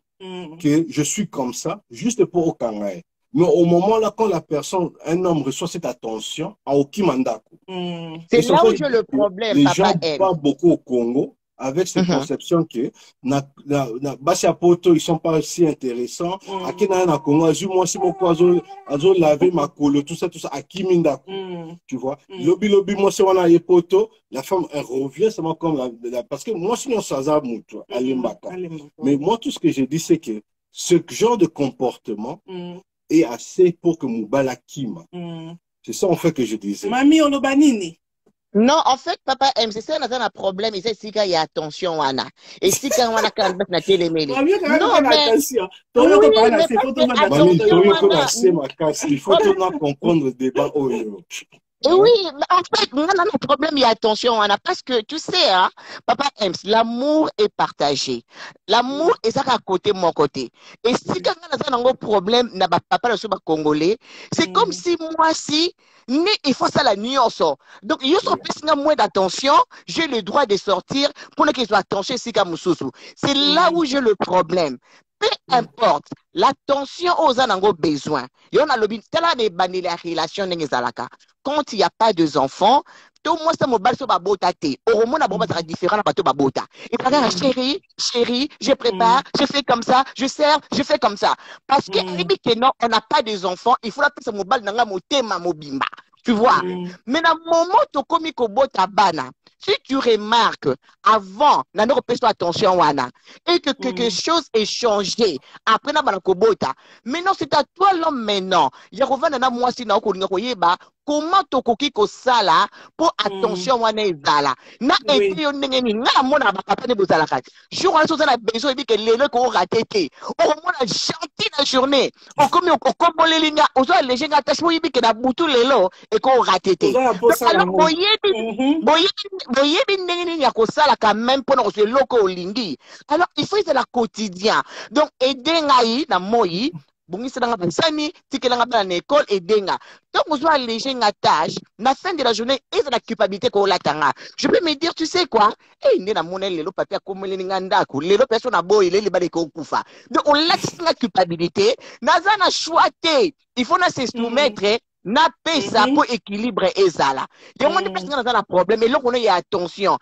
que je suis comme ça, juste pour au kangaï. Mais au moment là, quand la personne, un homme reçoit cette attention, à Okimandaku. C'est là où j'ai le problème, les papa. gens parlent beaucoup au Congo avec cette conception que Basiapoto, ils sont pas si intéressants. À Kenana Congo, moi si mon poison, azo laver ma colo, tout ça, à Kimindaku. Tu vois? Lobby, moi si on a poto, la femme, elle revient seulement comme parce que moi sinon ça a moutou, mais moi tout ce que j'ai dit, c'est que ce genre de comportement est assez pour que Moubala Kima. C'est ça en fait que je disais. Mami Olobanini. Non, en fait, papa M, c'est ça, on a un problème, et c'est si qu'il y a attention, Anna. Et si quand on a quand même la télé-mêlée. Non, mais. Il faut comprendre le débat. Oui, en fait, non, le problème, il y a attention, Anna, parce que tu sais, hein, papa M, l'amour est partagé. L'amour est ça à côté, mon côté. Et si quand on a un problème, n'a pas papa le congolais, c'est comme si moi, il faut ça la nuance. Donc, il y a moins d'attention, j'ai le droit de sortir pour qu'ils soient attention si comme c'est là où j'ai le problème. Peu importe, l'attention aux gens ont besoin. Il y a des relations quand il n'y a pas d'enfants, tout le monde se mobile sur babota té. Au moins, on va différent à bateau babota. Et par exemple, chérie, je prépare, je fais comme ça, je sers, je fais comme ça. Parce que non, on n'a pas d'enfants, il faut la passer mobile dans la motema mobimba. Tu vois? Mais dans le moment où tu as bota bana, si tu remarques avant, n'a pas fait attention wana, et que quelque chose est changé après na banakobota. Maintenant c'est à toi l'homme maintenant. Ya revana na moi si na okolinga koyeba comment tokoki ko sala pour attention wana ezala. Na ete yo ndenge ni nga mona ba papa ne bozala kati. Jour à soza na besoin dit que lelo ko raté té. O mona gentil la journée. O komi o komboleli nga ozo léger nga tâche mo yibi ke na butu lelo et ko raté té. Alors boyebi ndenge nini ya kosala quand même pour nous loko olingi. Alors il faut être la quotidien. Donc aider ngai na moyi bongisa nga bansani tikelanga ba na école aidenga. Donc vous allez alléger nga tâche na fin de la journée et la culpabilité ko latanga. Je peux me dire tu sais quoi? Ndi na monel lelo papier akomeli nga ndako. Lelo personne na boy leli ba de ko kufa. Donc on laisse la culpabilité, naza na choix té. Il faut na se soumettre na pesa pour équilibre ezala. Il y a des personnes qui ont un problème et là on a attention.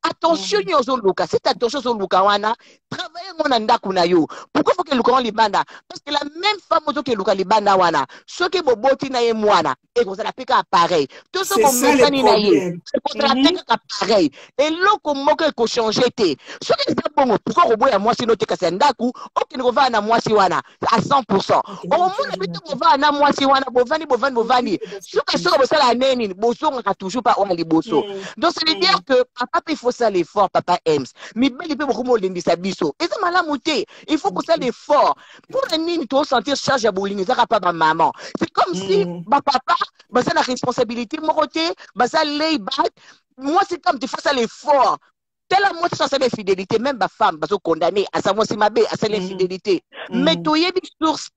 Attention yozo luka, c'est attention sur luka wana. Travailler mon anda kuna yo. Pourquoi faut que luka wana libanda? Parce que la même femme auto que luka libanda wana. Ce que boboti na ye mwana et qu'on la peka pareil. Tout ce qu'on met na ye, c'est qu'on la peka pareil. Et là qu'on moque ko changer té. Ce qui est bon pourquoi roboya moi si note kasendaku, OK ne va na moi si wana à 100%. Au moins on va na moi si wana bovani Vani. Ce que ça la neni, bosso on a toujours pas on les bosso. Donc ça veut dire que papa il faut ça l'effort papa Ems. Mais belle peut beaucoup moins sa biso. Et ça m'a la mouté. Il faut que ça l'effort. Pour la nini toi sentir charge à bowling ça pas ma maman. C'est comme si papa ça la responsabilité mon côté, ça lay back. Moi c'est comme tu fais ça l'effort. Tellement moi ça c'est l'infidélité même ma femme parce que condamné à savoir si ma bé à c'est l'infidélité mais toi y est source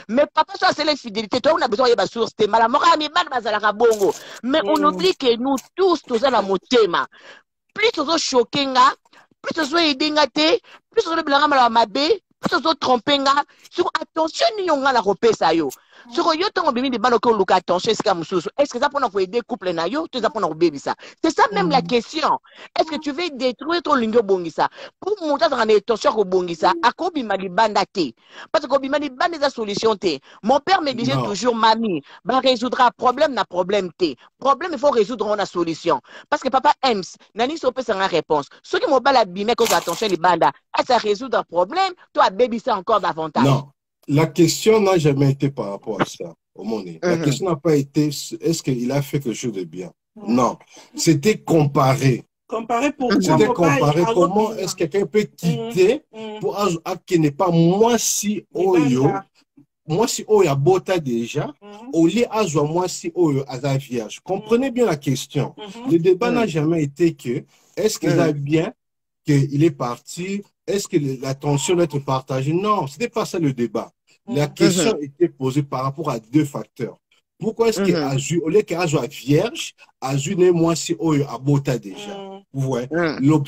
mais papa ça c'est l'infidélité toi on a besoin de source malamora mi mal bazala bongo mais on oublie que nous tous à la motema plus on choqué nga plus on aider nga té plus on blanga ma bé plus on tromper nga sur attention ni on la repé ça yo Ce que yo tango bimi de bano ko luka attention est-ce que ça pour aider couple na yo, tu ça pour baby ça. C'est ça même la question. Est-ce que tu veux détruire ton lingo bongisa pour monter dans les tensions ko bongisa akobi malibanda te. Parce que kobi malibanda za solution te. Mon père me disait toujours mamie, ba résoudra problème na problème te. Problème il faut résoudre on a solution. Parce que papa Ems nani so peut sans réponse. Ceux qui m'ont pas l'abîmer cause attention les banda, ça résoudre un problème, toi baby ça encore davantage. Non. La question n'a jamais été par rapport à ça, au monde. La question n'a pas été est-ce qu'il a fait quelque chose de bien. Non. C'était comparer. Comparer pourquoi. C'était comparer comment est-ce que quelqu'un peut quitter pour qu'il n'est pas moi si oyo. Moi si oyo a bota déjà. Au lieu à moi si oyo a la vierge. Comprenez bien la question. Le débat n'a jamais été que est-ce qu'il a bien qu'il est parti. Est-ce que la tension doit être partagée? Non, ce n'était pas ça le débat. La question était posée par rapport à deux facteurs. Pourquoi est-ce que au lieu qu'Azu soit vierge, Azu n'est moi si Oyo a bota déjà? Vous voyez?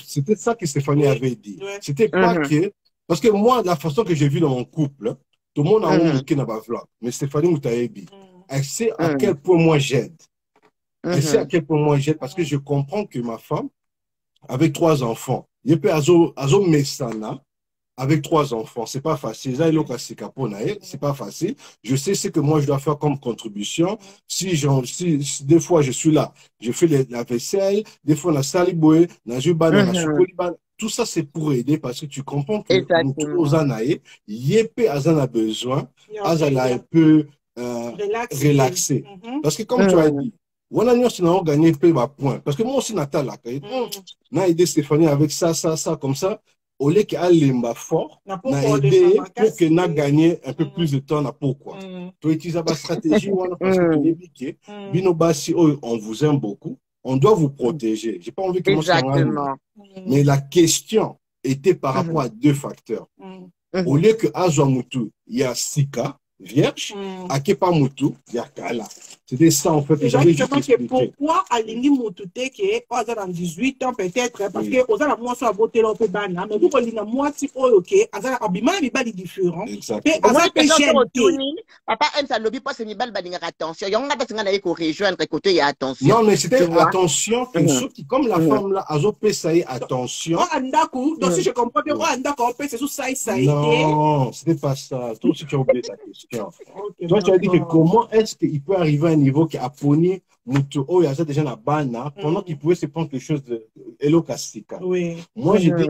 C'était ça que Stéphanie avait dit. C'était pas que... Parce que moi, la façon que j'ai vu dans mon couple, tout le monde a un qui n'a pas vlog. Mais Stéphanie Moutaebi, elle sait à quel point moi j'aide. Elle sait à quel point moi j'aide parce que je comprends que ma femme, avec 3 enfants, il peut Azo Messana, avec 3 enfants, c'est pas facile. C'est pas facile. Je sais ce que moi je dois faire comme contribution. Si des fois je suis là, je fais la vaisselle, des fois la saliboué, la jubana, la chocolibane. Tout ça c'est pour aider parce que tu comprends que nous tous anaïe, yépé azan a besoin, azan a un peu relaxé. Parce que comme tu as dit, on a gagné peu point. Parce que moi aussi Natal là, n'a aidé Stéphanie avec ça, comme ça. Au lieu qu'elle m'a fort, n'a aidé pour qu'elle n'a gagné un peu plus de temps. Pourquoi? Tu utilises la stratégie, parce que tu dis que Binobasi, on vous aime beaucoup, on doit vous protéger. J'ai pas envie que moi exactement. Mais la question était par rapport à 2 facteurs. Au lieu que Azwamutu, il y a Sika, vierge, à Kepa Mutu, il y a Kala. C'était ça en fait que j'avais juste expliqué. Pourquoi Alingi Mutute qui est dans 18 ans peut-être parce que aux alentours soit beauté là on peut banner mais vous connaissez moi si OK azala abima mi bali différent et azala peut gêner papa aime ça lobby pas c'est mi bali balinga attention yonga ta singa na ko rejoindre côté y a attention non mais c'était attention que ceux qui comme la femme là azo peut ça y attention andaku donc si je comprends bien andaku on peut c'est sous ça non c'était pas ça tout ce qui ont oublié ta question toi tu as dit que comment est-ce qu'il peut arriver à un niveau qui a poni mutu oh il y a déjà la bana pendant qu'il pouvait se prendre quelque chose de elokastika. Oui. Moi je dis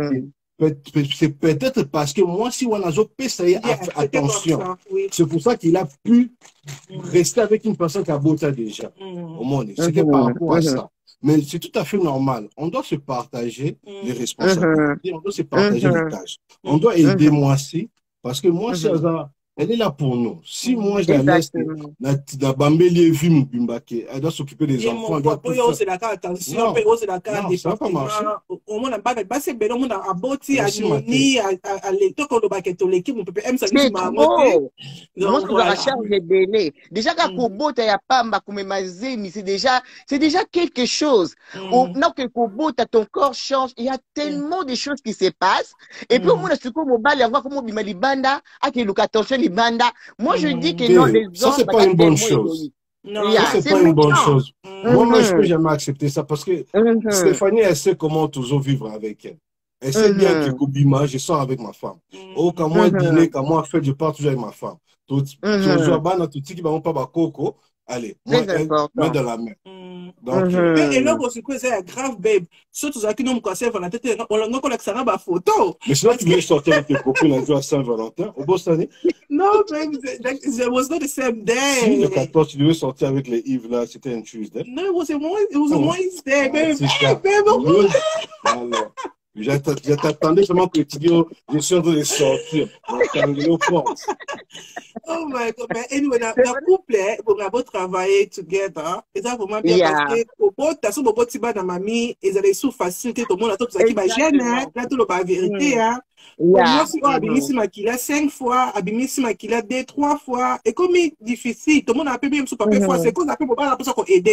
que c'est peut-être parce que moi si on a payé attention. C'est pour ça qu'il a pu rester avec une personne qui a bota déjà au monde. C'était par rapport à ça. Mais c'est tout à fait normal. On doit se partager les responsabilités, on doit se partager les tâches. On doit aider moi aussi parce que moi si elle est là pour nous. Si moi je la laisse, la bambélie vu Mbimbake, elle doit s'occuper des enfants. Elle doit tout faire. C'est la carte attention, c'est la carte département. Au moins, on c'est bien, on a aboti, à Nini, à l'état qu'on doit quitter l'équipe, on peut même ça nous marmoter. Donc, on va charger des délais. Déjà, quand Kobota y a pas Makumemazemi, c'est déjà quelque chose. Non, que Kobota, ton corps change. Il y a tellement de choses qui se passent. Et puis, au moins, c'est comme au bal, il y a voir comment Bimalibanda, à qui attention, Banda. Moi, je dis que non, les hommes... Ça, c'est pas une bonne chose. Non, ça, c'est pas une bonne chose. Moi, je peux jamais accepter ça parce que Stéphanie, elle sait comment toujours vivre avec elle. Elle sait bien que Kobima, je sors avec ma femme. Oh, quand moi dîner, quand moi fête, je pars toujours avec ma femme. Tout qui va pas coco. Allez, moi, elle dans la main. Donc, et là, c'est grave, babe. Surtout, ça qui nous concerne, on a tête, on a collectionné ma photo. Mais sinon, tu veux sortir avec tes copines un jour à Saint-Valentin, au Boston? Non, babe, it was not the same day. Si le 14, tu devais sortir avec les Yves là, c'était un Tuesday. No, it was a Wednesday, babe. Hey, babe. Alors, j'attendais seulement que tu dises, je suis en train de sortir. Oh my God. Mais anyway, le couple, on a beau travailler together. Et ça, vraiment bien parce que, au bout, t'as sur le bout, tu vas dans ma mie, ils allaient sous facilité, tout le monde a tout ça qui va gêner, là, tout le monde a vérité, hein. Moi, si on a abimé Makila 5 fois, abimé Makila 2-3 fois, et comme c'est difficile, tout le monde a pu bien sous papier fois, c'est qu'on a pu pas la personne qu'on aide,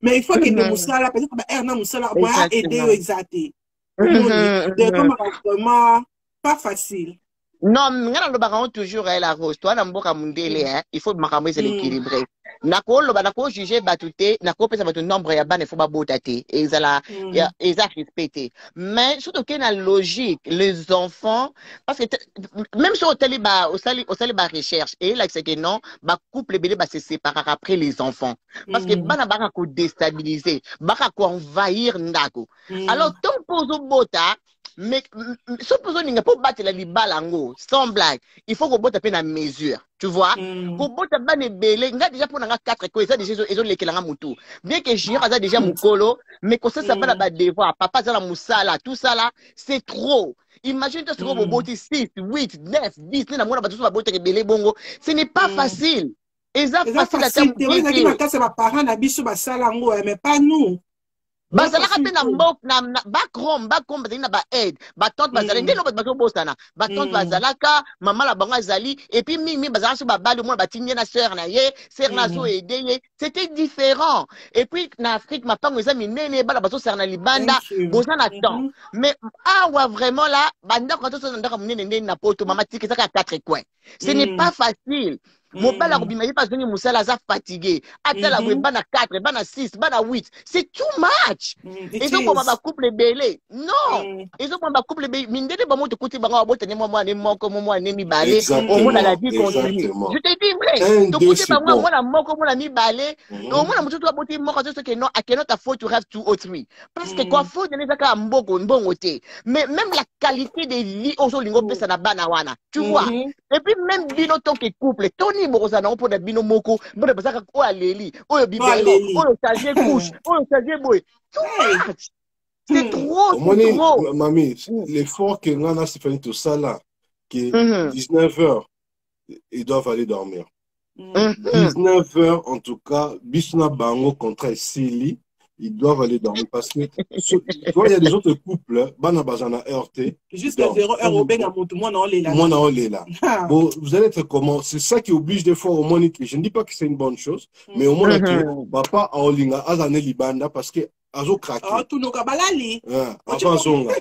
mais il faut qu'il nous moussala, parce que, non, moussala, on va aider, exactement. Donc, comme vraiment, pas facile. Non, ngana lo barango toujours la rose. Toi na mboka mundele il faut makambo c'est l'équilibré. Nako lo banako juger batute, nako pesa batu nombre ya bana faut ba botate. Ezala eza respecté. Mais surtout que na logique les enfants parce que même sur au sali ba recherche et là c'est que non, ba couple belé ba se séparer après les enfants parce que bana baka ko déstabiliser, baka ko envahir ndako. Alors tant pozo bota mais si on n'a pas battre la libalango sans blague, il faut qu'on botte à peine à mesure, tu vois. Qu'on botte à peine belé, on a déjà pour 4 quoi, ça déjà ils ont les kelanga mutu. Bien que j'ai déjà mon colo, mais qu'on ça va la devoir, papa ça la moussala, tout ça là, c'est trop. Imagine toi ce qu'on botte 6, 8, 9, 10, na mona batu ba botte belé bongo, ce n'est pas facile. Et ça facile à terme. C'est ma parent na biso ba salango mais pas nous. Bazalaka pe na mbok na backroom bazali na ba aide ba tante bazali ndelo bazo bosana ba tante bazalaka maman la bango azali et puis mimi bazalaka so ba bali mo batinye na sœur na ye sœur na zo aider ye c'était différent et puis na Afrique ma pango eza minene bala bazo sœur na libanda bozana temps mais awa vraiment là banda quand on ndaka munene ndeni na poto mama tiki saka 4 coins ce n'est pas facile. Mobala kobima ye pas zongi musala za fatigué atala ko bana 4 bana 6 bana 8 c'est too much ils ont pas couple belé non ils ont pas couple belé mindele ba moto kuti banga bota ne moi ne moko moi ne mi balé au monde la vie continue je te dis vrai to kuti banga moi na moko moi na mi balé au monde mutu to boti moko to que non I cannot afford to have 2 or 3 parce que quoi faut donner ça ka mboko mbongo te mais même la qualité des lits au lingo pesa na bana wana tu vois et puis même bino tant que couple Tony Borozana on peut bino moko bon bazaka ko aleli oyo bibelo oyo changer couche oyo changer boy c'est trop c'est trop mamie l'effort que ngana Stéphanie tout ça là qui 19h ils doivent aller dormir 19h en tout cas bisna bango contre Sili ils doivent aller dormir parce que il y a des autres couples bana bazana RT jusqu'à 0h au benga mutu moi na olela bon vous allez être comment c'est ça qui oblige des fois au moins je ne dis pas que c'est une bonne chose mais au moins que papa aolinga azane libanda parce que azo craquer tout no kabalali avant zonga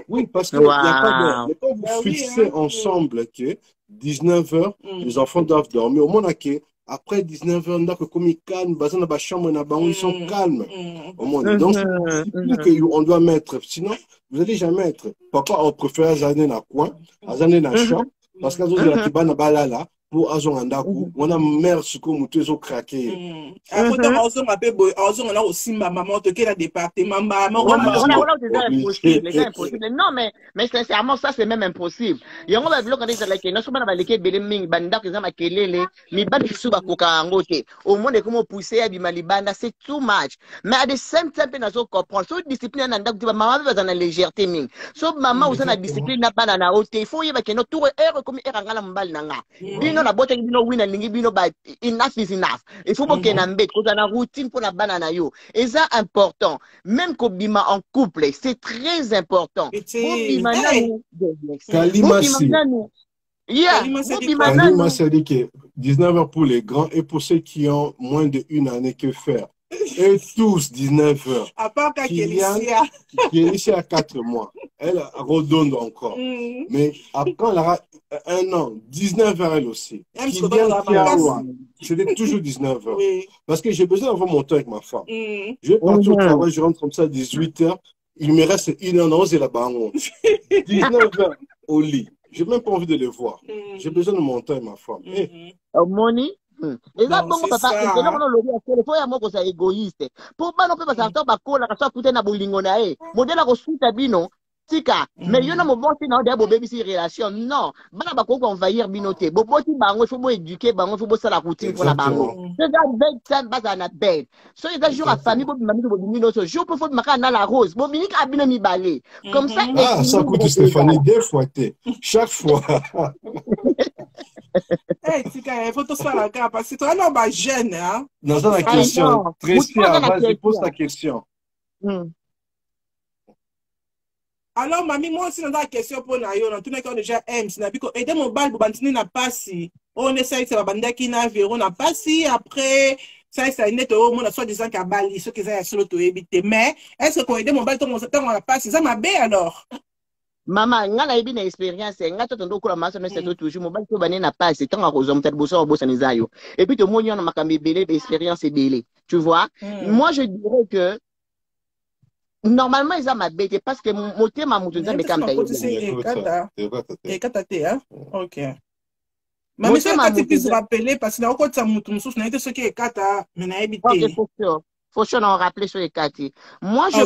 oui parce que il y a pas de quand vous fixez ensemble que 19h les enfants doivent dormir au moins que après 19h, comme ils calment, dans la chambre, ils sont calmes. Au monde. Donc, c'est qu'on doit mettre. Sinon, vous n'allez jamais être. Papa, on préfère aller dans le coin, aller dans la chambre, parce que là, pour azongandaku, on a mère ce que nous tous craqué. Après, on a aussi ma maman qui est département. C'est impossible. Non, mais sincèrement, ça c'est même impossible. Il y a un bloc qui est là, qui est là, qui est beleming, banda qui est là, qui est là, mais banda qui est là, qui est au monde comment pousser à bimalibanda, c'est too much. Mais à the same time, on doit comprendre. So discipline, maman va dans la légèreté ming. So maman aussi la discipline n'a pas dans la haute. Il faut y avoir que notre tour est comme est en mbal nanga. La botte bino win and bino but enough is enough. Il faut que na mbet ko na routine pour la banana yo. Et ça important. Même ko bima en couple, c'est très important. Kalima c'est dit que 19h pour les grands et pour ceux qui ont moins de 1 année que faire. Et tous 19h. À part qui est ici à 4 mois. Elle redonne encore. Mais après, elle aura 1 an, 19h elle aussi. C'était toujours 19h. Oui. Parce que j'ai besoin d'avoir mon temps avec ma femme. Je vais partir au travail, je rentre comme ça à 18h. Il me reste 1 an, c'est là-bas. 19h au lit. J'ai même pas envie de les voir. J'ai besoin de mon temps avec ma femme. Money. Et là, bon, papa, c'est là qu'on a le faut ya moko ça égoïste. Pour pas non plus parce que ba kola ka kuta na bolingo na e. Modèle ko suta bino. Tika, mais yo na mo bonti na de bo baby si relation. Non, bana ba ko envahir binoté. Bo boti bango faut bo éduquer bango faut bo ça la routine pour la bango. C'est ça bed time basa na bed. So il y a jour à famille bo mami bo bimino so jour pour faut maka na la rose. Bo bini ka bino mi balé. Comme ça ça coûte Stéphanie 2 fois chaque fois. Tika, il faut tout faire la carte parce que toi non ba jeune hein. Dans la question, Tracy, vas-y pose ta question. Alors, mamie, moi aussi, dans la question pour Nayo, dans tous les cas, déjà, c'est aider mon bal pour bantiner n'a pas si. On essaye, c'est la bande qui n'a véro, n'a pas si. Après, ça, c'est net au monde, soit disant qu'à Bali, ceux qui sont sur l'auto éviter. Mais, est-ce qu'on aide mon bal, on n'a pas si? Ça m'a bé alors. Maman, nga na yebi na expérience, nga to tondo kula maso na seto toujours, mo bali to bané na pas, c'est tant à rozom peut-être bosso au bossa nizayo. Et puis to mo nyon na makambi belé, expérience et belé. Tu vois? Moi je dirais que normalement ils ont ma bête parce que mon thème a moutou nzambe kam taï. Et katate hein? OK. Mais ça quand tu puisses rappeler parce que na ko tsa moutou moussous na été ce qui est kata, mais na yebi té. OK, faut sûr on rappeler sur les kati. Moi je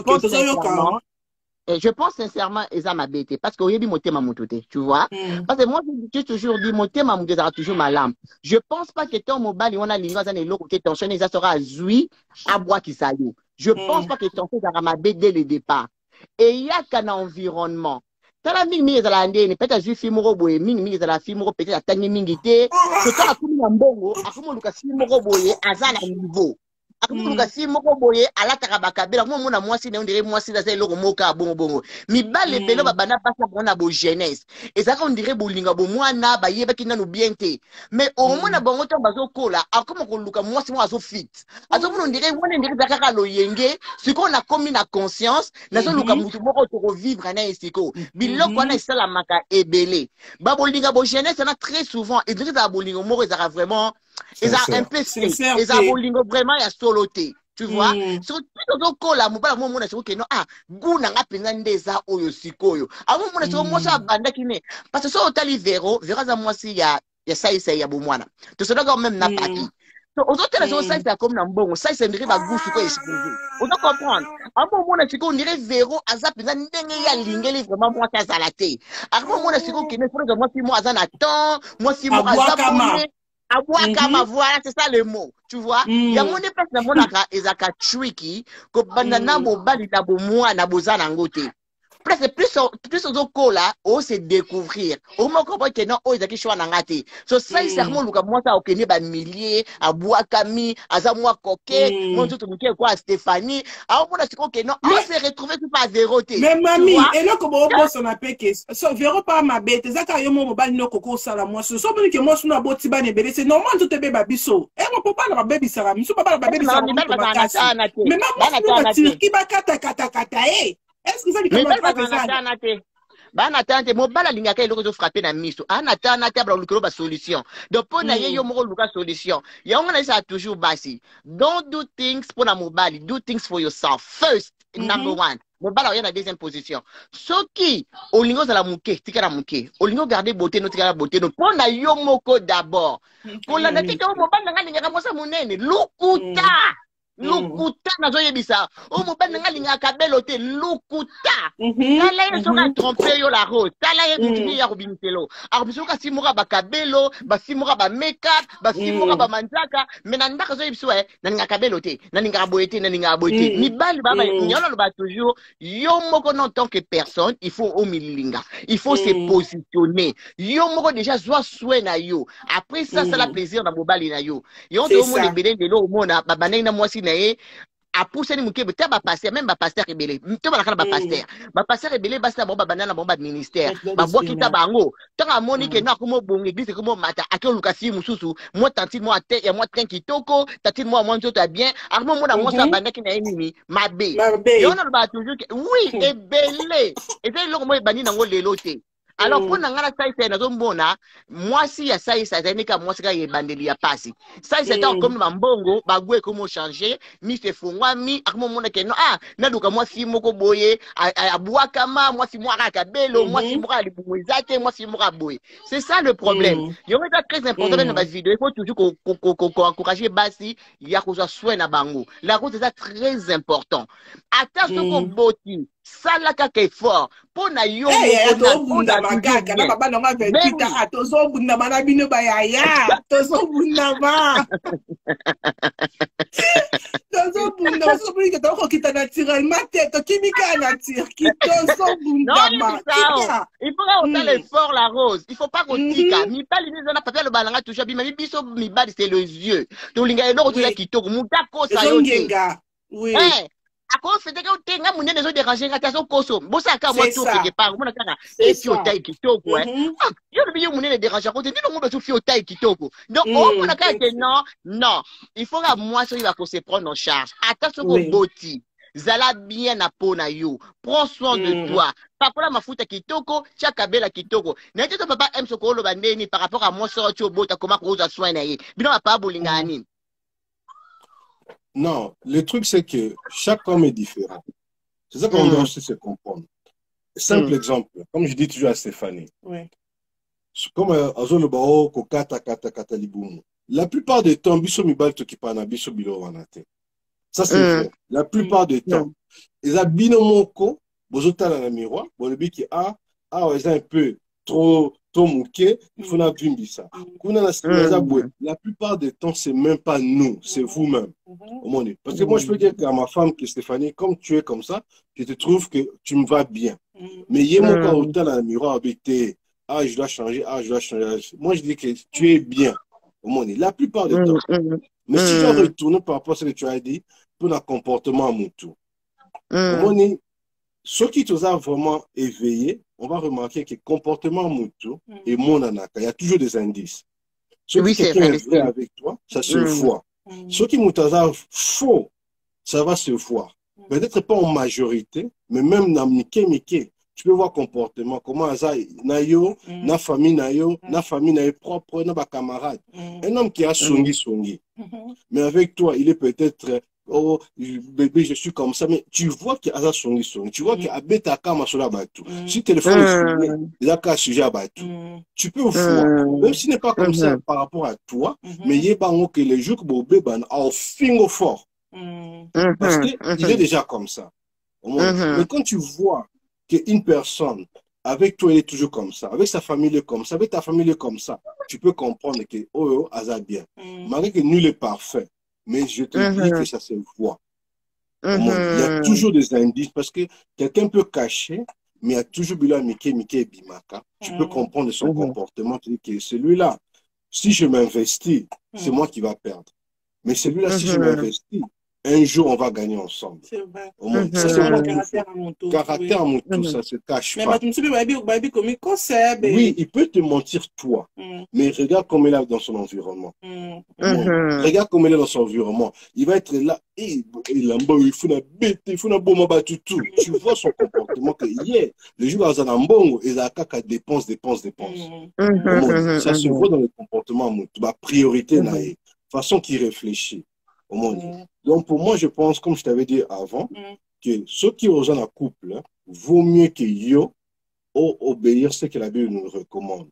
pense sincèrement ils ont ma bête parce que yebi mon thème a moutou té, tu vois? Parce que moi j'ai toujours dit mon thème a moutou sera toujours ma lampe. Je pense pas que ton mobile on a lingua za ne loko té tension ça sera zui à bois qui sayo. Je pense pas que tension sera ma bête dès le départ. Et il y a qu'un environnement. Tala mingi ezala ndeni peut-être ju fi moko boye mingi ezala fi moko peut-être atani mingi te que tala kumi na mbongo akumo luka fi moko boye azala niveau akumo luka fi moko boye alataka bakabela mo mona mwasi na ndire mwasi za eloko moka bongo mibale pelo babana pasa bona bo jeunesse ezaka on dirait bolinga bo mwana bayebaki nanu bien te mais au mona bongo to bazokola akumo koluka mwasi mo azo fit azo mona ndire wona ndire zakaka loyenge siko na komi na conscience na zo luka mutu moko to revivre na esiko biloko na isala maka ebele ba bolinga bo jeunesse na très souvent et ndire za bolinga moko ezaka vraiment ils ont un peu ils ont bolingo vraiment ya soloté tu vois sur tout kola mobala mo mona siko no ah guna nga penza ndeza oyo sikoyo amo mona siko mo sa banda kine parce que so otali vero za mwasi ya saisa ya bomwana to so doga même na paki so autres les choses ça comme na mbongo ça c'est ndire ba gusu ko exposer on doit comprendre amo mona siko ndire vero aza penza ndenge ya lingeli vraiment moi ça zalate amo mona siko kine for moi si moi azana temps moi si moi azana Abouakama, voilà, c'est ça le mot. Tu vois? Il y a mon épaisse de mon ezaka tricky, que banana mobali na bomwa na bozana ngote. Presque plus aux autres là, on se découvrir. Au moins comprendre que non, ils ont choix n'angate. So ça il serment le comme moi ça au Kenya ban milliers, à Boakami, à Zamwa Koké, mon tout muké quoi Stéphanie. Alors moi c'est que non, on s'est retrouvé tout par zéro té. Mais mamie, et là comme on bosse on appelle que ça verra pas ma bête. Ça quand yo mo bal no koko sala moi. So bon que moi sous na boti ban ebele, c'est normal tout te beba biso. Et mon papa la baby sara, mi so papa la baby sara. Mais maman na tirki ba kata eh. Est-ce que ça lui commence Banatante mobala lingaka eloko zo frapper na miso anatana tabla lukolo ba solution donc pour na yeyo moko luka solution yango na ça toujours basi don't do things pour na mobali do things for yourself first number one mobala oya na deuxième position soki olingo za la muke tika na muke olingo garder beauté no tika la beauté no pour na yo moko d'abord pour la tika mobala nga lingaka mosa munene lukuta Lukuta na zo yebisa o mobali nga linga kabelo te lukuta tala yeso ka tromper yo la rose tala ye bitini ya robinitelo arbiso ka simura ba kabelo ba simura ba makeup ba simura ba manzaka mena ndaka zo yebisa na linga kabelo te na linga boyete na linga boyete ni bali baba nyolo ba toujours yo moko non tant que personne il faut au milinga il faut se positionner yo moko déjà soit souhait na yo après ça ça la plaisir na mobali na yo yo to mo le belen de lo mona ba banena mwasi a poussé ni muke te ba pasteur même ba pasteur rebelé te ba ba pasteur rebelé ba sa ba banana ba ministère ba boa kita bango tanga monique na komo bon église komo mata akyo lukasi mususu moi tantine moi te et moi train kitoko tantine moi moi tout bien armo moi na moi sa bandaki na enemi mabe yo na ba toujours oui et belé et c'est lo moi bani na ngo lelo te. Alors pour nangana saïsa na zombona moi si ya saïsa zanika moi sika yebandeli ya pasi saïsa ta comme mbongo bagwe comment changer mi se fongwa mi akmo mona ke no ah na duka moi si moko boye abuakama moi si moi akabelo moi si moi libumwezate moi si moi boye c'est ça le problème yo est très important dans ma vidéo il faut toujours encourager basi ya ko soin na bango la route c'est ça très important attention ko boti sala kaka effort pour na yo bunda makaka na baba na 28 ans tozo bunda bana bino bayaya tozo bunda ba tozo bunda so pour que to kita naturellement tête kimika nature qui tozo bunda ma il faut autant l'effort la rose il faut pas qu'on tika mi pas les na papa le balanga toujours bi mi biso mi badi c'est les yeux to linga eloko to la kitoko mutako sa yo oui à cause fait que tu as monnaie de déranger ngata so koso bosa ka moi tout quelque part mona kaka et puis au taille kitoko yo le bio monnaie de déranger côté ni le monde so fi au taille kitoko donc on mona kaka non il faut que moi so il va se prendre en charge attention ko boti zala bien na po na yo. Prends soin de toi. Pakola mafuta kitoko, chakabela kitoko. Na tito papa aime sokolo bandeni par rapport à moi sur tu bota comment koza soin na ye. Bino papa bolingani. Non, le truc c'est que chaque homme est différent. C'est ça qu'on doit aussi se comprendre. Simple exemple, comme je dis toujours à Stéphanie. Oui. Comme Azolo Bao, Kokata, Kata, Kata, Libumu. La plupart des temps, Biso Mibal Tokipana, Biso Bilo Wanate. Ça, c'est vrai. La plupart des temps. Ils ont binomoko, Bozota dans le miroir, bon, le but qui a, ils ont un peu trop mouqué, il faut la bimbisa. La plupart des temps, c'est même pas nous, c'est vous-même. Parce que moi, je peux dire à ma femme que Stéphanie, comme tu es comme ça, je te trouve que tu me vas bien. Mais il y a mon cas autant dans le miroir, habité. Je dois changer, je dois changer. Moi, je dis que tu es bien. La plupart du temps. Mais si je retourne par rapport à ce que tu as dit, pour le comportement à mon tour. Ce qui te a vraiment éveillé, on va remarquer que le comportement à mon tour et mon anaka, il y a toujours des indices. Ce qui quelqu'un est vrai avec toi, ça se voit. Ce qui nous a faux, ça va se voir. Peut-être pas en majorité, mais même dans Mike. Tu peux voir comportement, comment ça, na famille propre, na camarade. Un homme qui a songi. Mais avec toi, il est peut-être, oh, bébé, je suis comme ça, mais tu vois qu'il a songi. Tu vois qu'il a bêta kama sur la batou. Si le téléphone est sonné, il a qu'à sujet à batou. Tu peux voir, même s'il n'est pas comme ça par rapport à toi, mais il y a pas que les jours que bébé ban au fin au fort. Parce qu'il est déjà comme ça. Mais quand tu vois qu'une personne, avec toi, elle est toujours comme ça, avec sa famille, elle est comme ça, avec ta famille, elle est comme ça, tu peux comprendre que, ça bien. Malgré que nul est parfait, mais je te dis que ça se voit. Il y a toujours des indices, parce que quelqu'un peut cacher, mais il y a toujours Bila Mike et Bimaka. Tu peux comprendre son comportement, tu dis que celui-là, si je m'investis, c'est moi qui va perdre. Mais celui-là, si je m'investis, un jour, on va gagner ensemble. C'est vrai. Ça, c'est mon caractère à mon tour. Caractère à mon tour, ça se cache mais pas. Oui, il peut te mentir toi. Mais regarde comment il est dans son environnement. Regarde comment il est dans son environnement. Il va être là. Il faut la bête, il faut la bombe à tout. Tu vois son comportement que hier, les jours à Zanambongo, ils ont qu'à dépense. Ça se voit dans le comportement. Ma priorité, la façon qu'il réfléchit. Donc pour moi, je pense, comme je t'avais dit avant, que ceux qui rejoignent la couple, vaut mieux que yo obéir ce que la Bible nous recommande.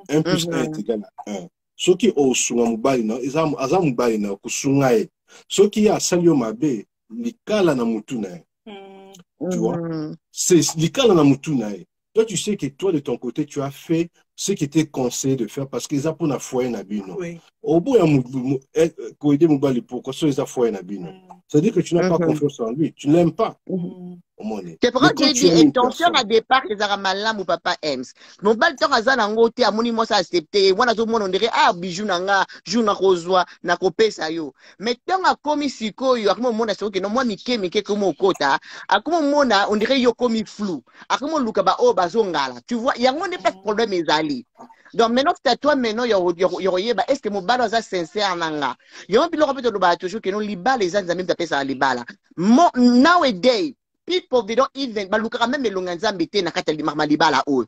1 plus 1 est égal à 1. Ceux qui ont sunga mubali na aza mubali na kusunga e. Ceux qui a salio mabe likala na mutuna e. Tu vois? C'est likala na mutuna e. Toi, tu sais que toi, de ton côté, tu as fait ce qui était conseillé de faire parce qu'ils ont pour la foi na bino. Au bout, c'est-à-dire que tu n'as pas confiance en lui, tu ne l'aimes pas. C'est pourquoi tu dis intention à départ que ça malam ou papa aime. Mon bal temps à zan angote à moni moi ça accepté. Moi tout le monde on dirait bijou nanga, jou na kozwa na kopesa yo. Mais tant a komi siko yo akmo mona so que non moi mike comme okota. Akmo mona on dirait yo komi flou. Akmo luka ba o bazongala. Tu vois, il y a un pas de problème ezali. Donc maintenant c'est à toi maintenant est-ce que mon bal est sincère nanga. Yo puis le répète le ba toujours que non liba les gens même taper ça liba là. Nowadays people they don't even balukaka même elonga mbete na kata malibala o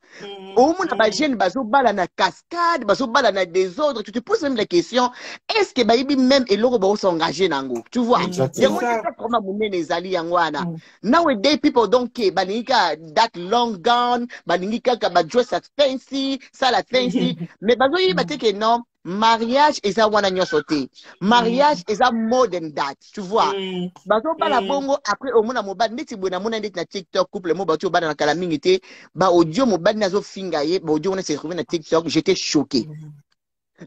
mona ba jeune bazo bala na cascade bazo bala na désordre. Tu te poses même la question, est-ce que baibi même eloko ba s'engager nango, tu vois? Yango c'est comment monene ezali yango wana. Nowadays people don't care balinga that long gown balinga ka ba dress at fancy ça la fancy mais bazo yiba te que non. Mariage is a wana nyosote. Mariage is a more than that. Tu vois? Bazo bala bongo après au mona mobile neti bona mona neti na TikTok couple mo bato bana na kala mingité ba audio mobile nazo finga ye ba audio on s'est retrouvé na TikTok, j'étais choqué.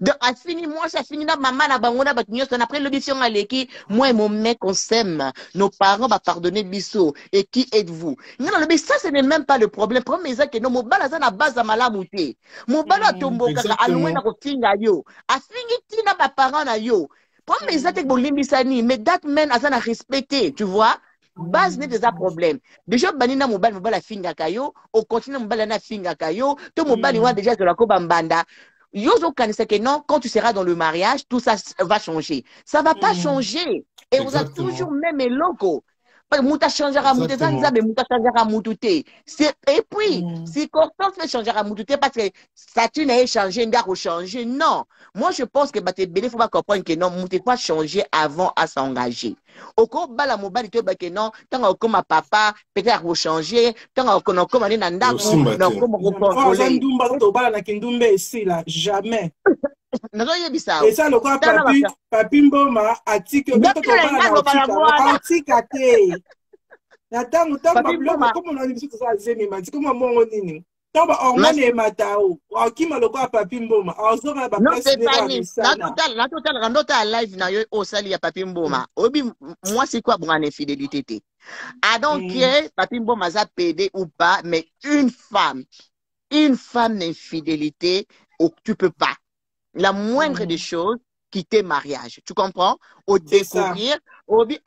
Donc a fini moi ça fini na maman na bangona ba nyoso après l'audition aleki moi et mon mec on s'aime. Nos parents va pardonner biso et qui êtes-vous? Non mais ça ce n'est même pas le problème. Problème c'est que no mobile za na base za malamuté. Mobile tomboka ka aloué na ko finga yo. A fingi tina ba parents na yo. Problème c'est que bolimbisani mais that man azana respecté, tu vois? Base n'est pas un problème. Déjà banina mobile a finga kayo, au continent mobile na finga kayo, to mobile wa déjà de la kobambanda. Yozo kanisa que non, quand tu seras dans le mariage, tout ça va changer. Ça va pas changer. Et vous êtes toujours même logo. Mouta changera mouté, ça mouta changera mouté. Et puis, circonstance fait changer à mouté parce que Saturne a changé, n'a pas changé. Non. Moi, je pense que il faut pas comprendre que non, mouté pas changer avant à s'engager. Au cours de la mobilité, que non, tant que ma papa, peut-être vous changer, tant que non, comme on est dans le comme on contrôler. Jamais. Et ça, le quoi, papi Mboma a dit que moi, c'est quoi pour une infidélité? I don't care, papi Mboma a pédé ou pas, mais une femme d'infidélité, tu peux pas. La moindre des choses, quitter mariage. Tu comprends? Au découvrir, au bi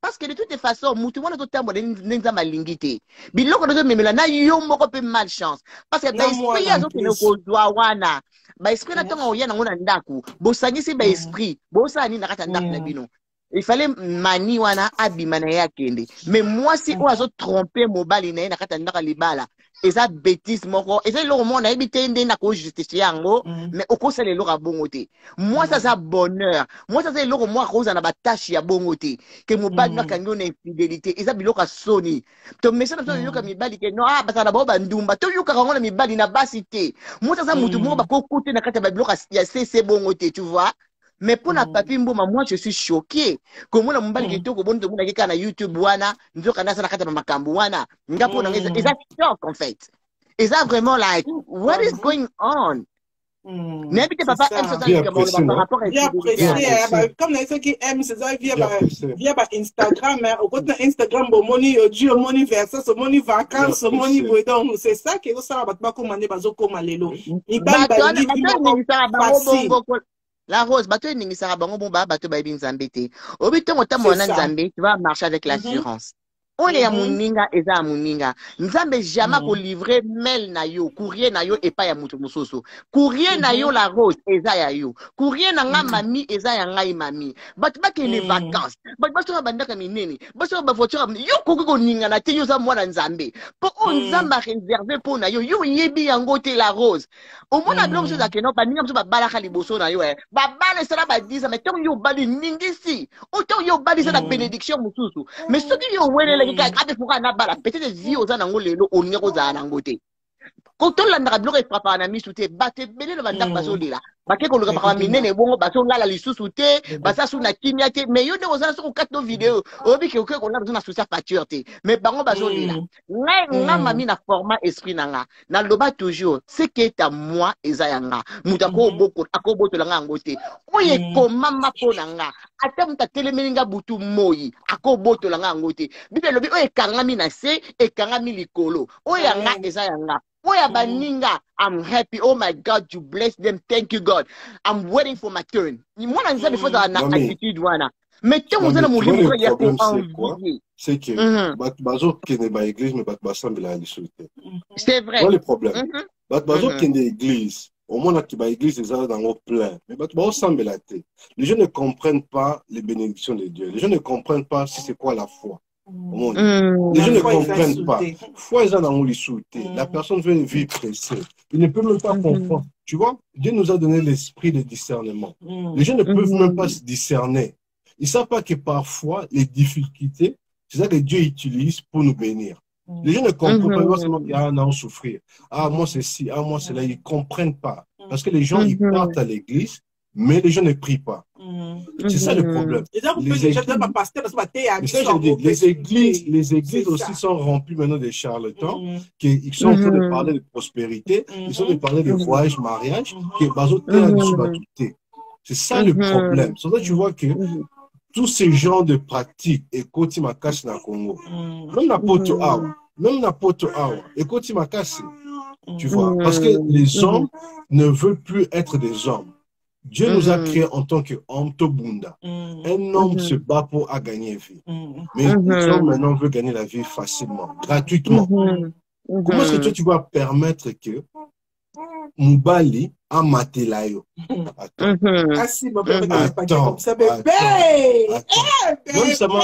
parce que de toutes les façons, tout le monde a tout le temps n'exam malingité. Biloko de même là, na yo moko pe malchance. Parce que esprit ya zo ke no ko doa wana. Ba esprit na tonga oyana ngona ndaku. Bo sangisi ba esprit, bo sani na kata ndaku na bino. Il fallait mani wana abimana ya kende. Mais moi si oazo tromper mobali na kata ndaka libala. Et ça bêtise moko et ça le monde a habité na ko justifier yango mais okosa le lora bongote moi ça bonheur moi ça c'est le moi koza na batashi ya bongote que mobali na kango na infidélité et ça biloka soni to mais ça na yoka mibali ke no basa na boba ndumba to yoka kango na mibali na basité moi ça mutu mo ba ko kote na kata ba biloka ya c'est bongote tu vois. Mais pour la papi Mboma, moi je suis choqué. Comment la mbali qui toko bon to muna kika na YouTube wana, nzoka na sana kata na makambo wana. Ngapo na et ça choque en fait. Et ça vraiment like what is going on? N'habitez papa aime ça par rapport à comme ceux qui aiment c'est ça via Instagram au côté Instagram bon money audio money versus money vacances money donc c'est ça que ça va pas commander bazo comme lelo. Il va la rose, bateau n'est pas bon, bateau baby nzambete. Au but de mon nzambe, tu vas marcher avec l'assurance. On est à Mouninga et à Mouninga. Nzambe jamais pour livrer mail na yo, courrier na yo et pas ya mutu musoso. Courrier na yo la rose et za ya yo. Courrier na nga mami et za ya ngai mami. Bat ba ke les vacances. Bat ba so banda ka minene. Ba so ba voiture yo ko ninga na te yo za mwana nzambe. Pour on nzamba réservé pour na yo yo yebi yango te la rose. Au moins la blanche chose que non ba ninga so ba balaka liboso na yo ba bala sala ba disa mais tant yo bali ningisi. Autant yo bali ça la bénédiction mususu. Mais ce qui yo wele peut-être vie aux anangolelo au niveau zanangote. Quand on l'a ndablo papa na misute bate bele le banda basolila. Bake ko luka papa minene bongo basonga la lisusute, basa suna kimiate mais yo de ozana so kato vidéo. Obi ke ko na besoin na soucia facture te. Mais bango basolila. Nga mami na format esprit nanga. Na loba toujours ce qui est à moi ezayanga. Mutako boko akoboto langa ngote. Oye ko mama ko nanga. Ata muta telemeninga butu moyi akoboto langa ngote. Bibe lobi oye kangami na se e kangami likolo. Oya nga ezayanga. Oya baninga, I'm happy. Oh my God, you bless them. Thank you, God. I'm waiting for my turn. Moi, on disait before that attitude, voilà. Mais quand vous allez mourir, il y a quoi? C'est que bazo qui n'est pas église, mais bazo qui est c'est vrai. Voilà le problème. Bazo qui est église. Au moins, qui est l'église, ils sont dans le plein. Mais bazo semble la tête. Les gens ne comprennent pas les bénédictions de Dieu. Les gens ne comprennent pas si c'est quoi la foi. Les gens ne comprennent pas. Foi, ils ont les sauter. La personne veut une vie pressée. Il ne peut même pas comprendre. Tu vois, Dieu nous a donné l'esprit de discernement. Les gens ne peuvent même pas se discerner. Ils ne savent pas que parfois, les difficultés, c'est ça que Dieu utilise pour nous bénir. Les gens ne comprennent pas seulement qu'il y a un an souffrir. Ah, moi c'est ci, ah, moi c'est là. Ils ne comprennent pas. Parce que les gens, ils partent à l'église, mais les gens ne prient pas. C'est ça le problème. Les églises aussi sont remplies maintenant de charlatans, qui sont en train de parler de prospérité, ils sont en train de parler de voyage, mariage, qui est basé sur c'est ça le problème. C'est ça tu vois que tous ces genres de pratiques, et Koti Makasi na Congo, même la Poto Awa, et Koti Makasi, tu vois, parce que les hommes ne veulent plus être des hommes. Dieu nous a créés en tant qu'homme Tobunda. Un homme se bat pour gagner vie. Mais les hommes maintenant veulent gagner la vie facilement, gratuitement. Comment est-ce que toi tu vas permettre que Mubali a matelayo. Attends. Ah si, mon père m'a pas dit Attends, comme ça, bébé. Même ça m'a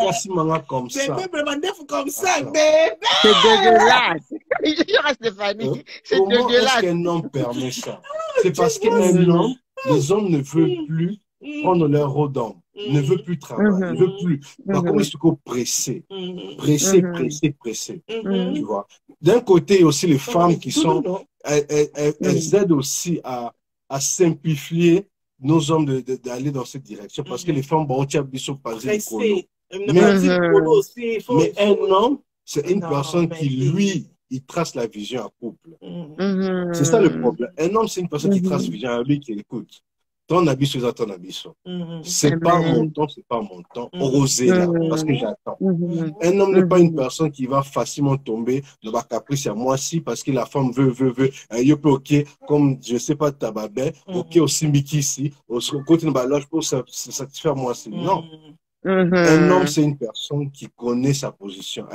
cassé manga comme ça. Bébé me demandait comme ça, Attends. bébé. C'est dégueulasse. Je reste Stéphanie. C'est Comment est-ce dégueulasse. qu'un homme permet ça? C'est parce qu'un homme, les hommes ne veulent plus prendre leur rôle d'homme, ne veut plus travailler, ne veut plus. Par contre, il faut presser, presser. Tu vois. D'un côté, il y a aussi les femmes qui sont, elles aident aussi à simplifier nos hommes d'aller dans cette direction parce que les femmes, bon, ils sont pas Pressé. mais un homme, c'est une Non, personne mais qui, lui, il trace la vision à couple. C'est ça le problème. Un homme, c'est une personne qui trace la vision à lui, qui écoute. Ton habit, c'est ton habit. C'est pas mon temps, c'est pas mon temps. Osez là, parce que j'attends. Un homme n'est pas une personne qui va facilement tomber dans ma caprice à moi si parce que la femme veut. Il peut ok, comme je sais pas tababé, ok aussi Mickey ici, au côté de ma loge pour se satisfaire moi si. Non. Un homme, c'est une personne qui connaît sa position.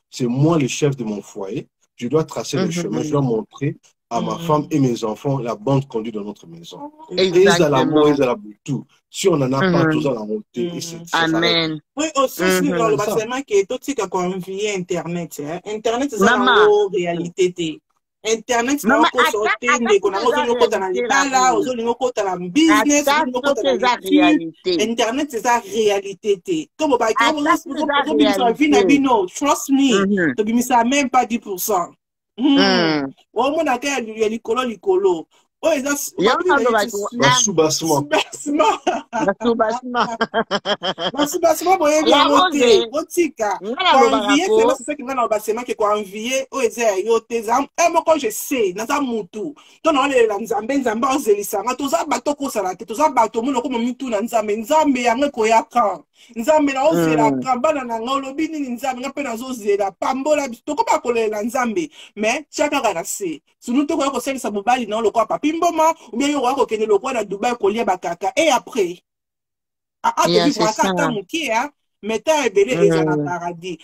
C'est moi le chef de mon foyer. Je dois tracer le chemin, je dois montrer à ma femme et mes enfants la bonne conduite dans notre maison. Et à l'amour, et à la tout. Si on n'en a pas, tous à la montée. Amen. Oui, aussi, dans le bâtiment qui est tout ce qu'on vit Internet. Internet, c'est ça la réalité. Internet, c'est ça qu'on sortit, qu'on a business, Internet, c'est ça réalité. Comme trust me, tu ne même pas 10%. Au moins, il y a l'icolo. Oh, il y a Mboma, ou bien yo wako kene lokwa na Dubai kolia bakaka et après te vivre à kata mukia meta ebele ezana paradis.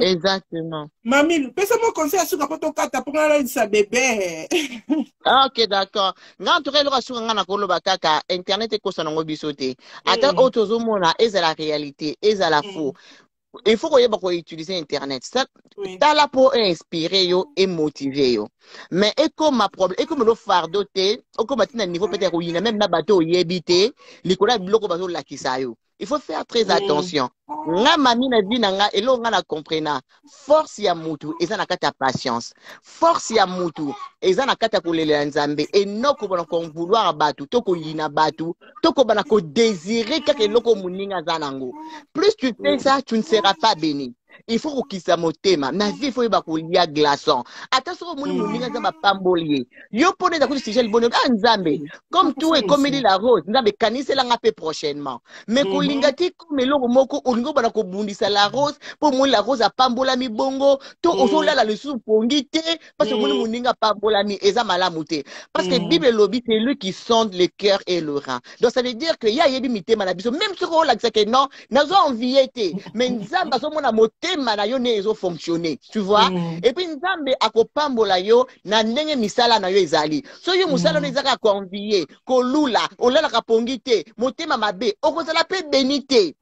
Exactement. Mamie, pesa-moi conseil à suka poto kata pour la sa bébé. Ok, d'accord. Nga ntoke lo kasuka nga na kolo bakaka internet e kosa nango bisote. Ata otozo mona eza la réalité, eza la faux. Il faut qu'on utiliser Internet. Ça, là pour inspirer yo et motiver yo. Mais et comme ma problème, et comme le fardeau té, ou comme à niveau peut-être où il y a même na bateau yébité, les collègues bloquent bateau la kisayo. Il faut faire très attention. Nga mami na vie nga elo nga na comprena. Force ya mutu eza na kata patience. Force ya mutu eza na kata kolela nzambe et noko bana ko vouloir batu, toko yina batu, toko bana ko désirer kaka loko muninga zanango. Plus tu fais ça, tu ne seras pas béni. Il faut qu'il motema. Na vie faut ba kolia glaçon. Attention moni muninga za pambolier. Yo pone da ko sigel bonheur nzambe. Comme tout est comme il la rose, nzambe kanise la ngape prochainement. Mais ko lingati comme loko moko olingo bana ko bundisa la rose pour moi la rose a pambola mi bongo to ozola la lesu pongité parce que moni muninga pambola mi eza malamu te. Parce que Bible lobby c'est lui qui sonde le cœur et le rein. Donc ça veut dire que ya yebi mitema na biso même si on la que non, nazo enviété mais nzamba so mona motema yo ne ezo fonctionner, tu vois. Et puis nzambe akopambola yo na ndenge misala na yo ezali. So yo musala no ezaka ko envier, ko lula, olala ka pongité, motema mabe, okozala pe bénité.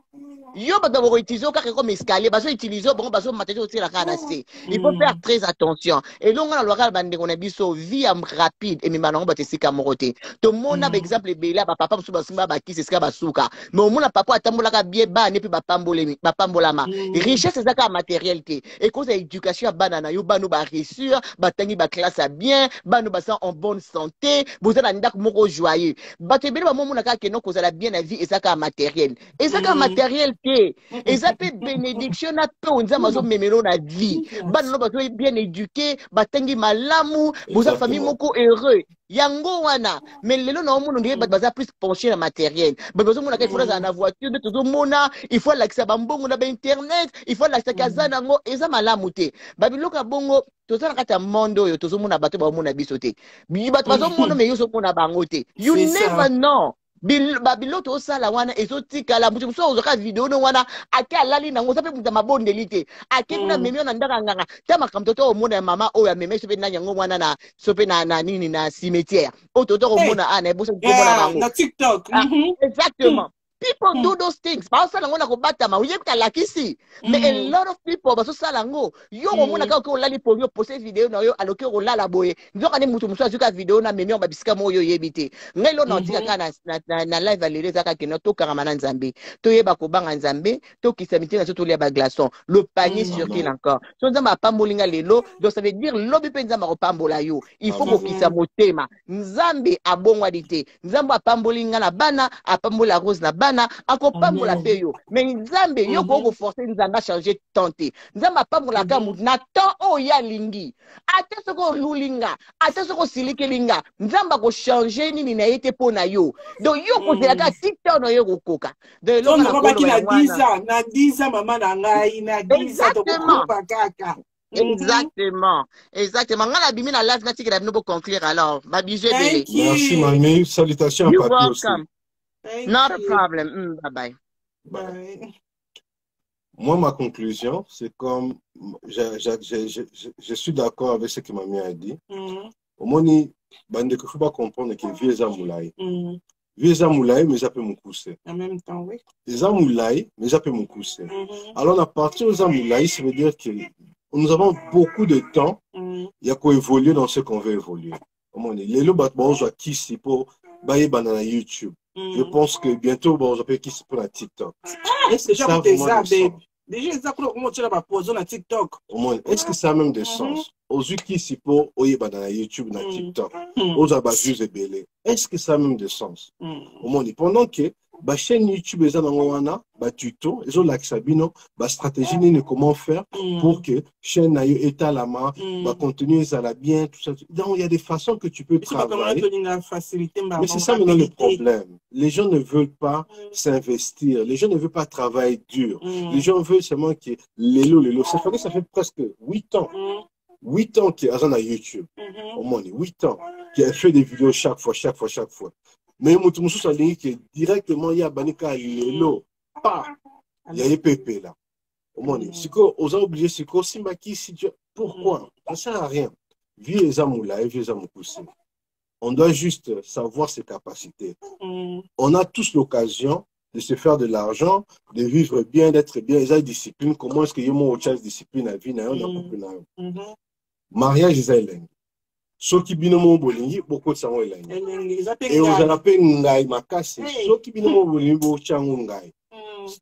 Yo ba d'abord utiliser comme escalier, baso utiliser bon baso matériel aussi la canasser. Il faut faire très attention. Et donc on a local bande on a biso vie rapide et memana ba tesika moroté. To mona par exemple bela ba papa musuba simba ba kisi ska basuka. Mais au mona papa atambola ka bien ba ne puis ba pambolama. Richesse ezaka matérialité. Et cause éducation banana yo banu ba réussir, ba tangi ba classe bien, banu ba en bonne santé, bozala ndak moko joyeux. Ba te bela ba mona ka ke non cause la bien la vie ezaka matériel. Ezaka matériel et ça peut bénédiction na peu on mazo memelo na vie ban no bato bien éduqué batengi malamu boza famille moko heureux yango wana mais lelo na omuntu ndiye baza plus penché na matériel bazo mona ka ifuna na voiture de tout mona il faut l'accès ba mbongo na ba internet il faut l'accès kazana ngo eza malamu te babiloka bongo tozana kata mondo yo tozomona bato ba mona biso te bato bazo mona mais yo so mona bango te you never know. babiloto osala wana ezotikala mutu mosusu ozoka video no wana ake alali nango sape mutu mabondeli te ake kuna memi na ndaka nganga ta makambo to omona mama oyo ameme sope na yango wana na sope na nini na cimetière oyo to omona ana ebosa komona nango na TikTok. Exactement. People do those things. Baosalango na kobatama. Uyebika lakisi. Mais a lot of people basosalango. Yo omona ka ko lali po yo poster vidéo na yo aloki ko lala boye. Nzoka ne mutu musu azuka vidéo na memi ba bisika mo yo yebite. Ngelo na tika ka na live alere zaka keno to karama nzambe. To yeba ko banga nzambe, to kisamiti na to lia ba glaçon. Le panier sur qui encore. So nzamba pambolinga lelo, donc ça veut dire lobi pe nzamba ko pambola yo. Il faut ko kisa motema. Nzambe abongwa dite. Nzamba pambolinga na bana, apambola rose na bana. Akopambola pe yo mais nzambe yo ko forcer nzamba changer tenter nzamba pambola ka mutu na temps oya lingi ata soko lulinga ata soko silikelinga nzamba ko changer nini na yete pona yo donc yo ko zela ka TikTok no yo kokoka de lo na baki na 10 ans mama na ngai na 10 ans to kopa kaka. Exactement. Ngala bimi na live na tikira bino bo conclure alors. Ba bijou belé. Merci mamie, salutations à Papi aussi. Not a problem. Bye bye. Moi, ma conclusion, c'est comme je suis d'accord avec ce que mamie a dit. Au moins, il ne faut pas comprendre que vieux amoulaï. Vieux amoulaï, mais ça peut me pousser. En même temps, oui. Les amoulaï, mais ça peut me pousser. Alors, à partir des amoulaï, ça veut dire que nous avons beaucoup de temps. Il y a quoi évoluer dans ce qu'on veut évoluer. Au moins, les lobatons, je qui c'est pour bailler banana YouTube. Je pense que bientôt, bon, je peux qui c'est pour la TikTok. Est-ce que ça a vraiment du sens? Déjà, comment tu vas poser la TikTok? Au moins, est-ce que ça a même des sens? Aux yeux qui c'est pour oyer banana YouTube, na TikTok. Aux abajus et belé. Est-ce que ça a même des sens? Au moins, pendant que la chaîne YouTube est en tuto, ils ont l'accès à stratégie ni comment faire pour que chaîne aille état la main, contenu ça la bien, tout ça. Donc il y a des façons que tu peux travailler. Mais c'est ça maintenant le problème. Les gens ne veulent pas s'investir, les gens ne veulent pas travailler dur. Les gens veulent seulement que l'élo. Ça fait presque 8 ans. 8 ans qu'il y a à YouTube. Au moins 8 ans qu'il a fait des vidéos chaque fois. Mais Moutoumoussou, ça dit que directement, il y a Banika Lelo. Il y a les pépés là. C'est qu'on a obligé, c'est qu'on s'y maquille. Pourquoi? Ça ne sert à rien. Vieux les amoulaï, vieux les amoukoussé. On doit juste savoir ses capacités. On a tous l'occasion de se faire de l'argent, de vivre bien, d'être bien. Ils ont discipline. Comment est-ce qu'il y a mon autre discipline à vie? Mariage, ils ont soki bino mo bolingi boko tsango elangi et vous allez ngai makasi soki bino mo bolingi bo tsango ngai.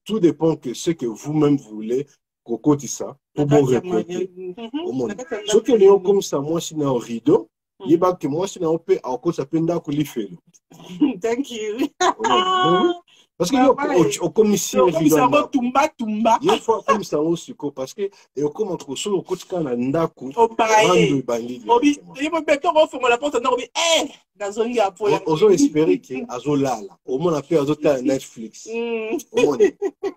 Tout dépend que ce que vous-même voulez kokoti ça pour vous répéter au monde soki leo comme ça moi si na rideau yeba que moi si na ope ako ça penda ko lifelo. Thank you. Parce que au commission tumba il faut comme ça aussi parce que et au comment ko solo ko tika ndaku rando bandi obi yebo beto ko fongo la porte na obi dazongi apo ya ozo espérer que azolala au moins après azota Netflix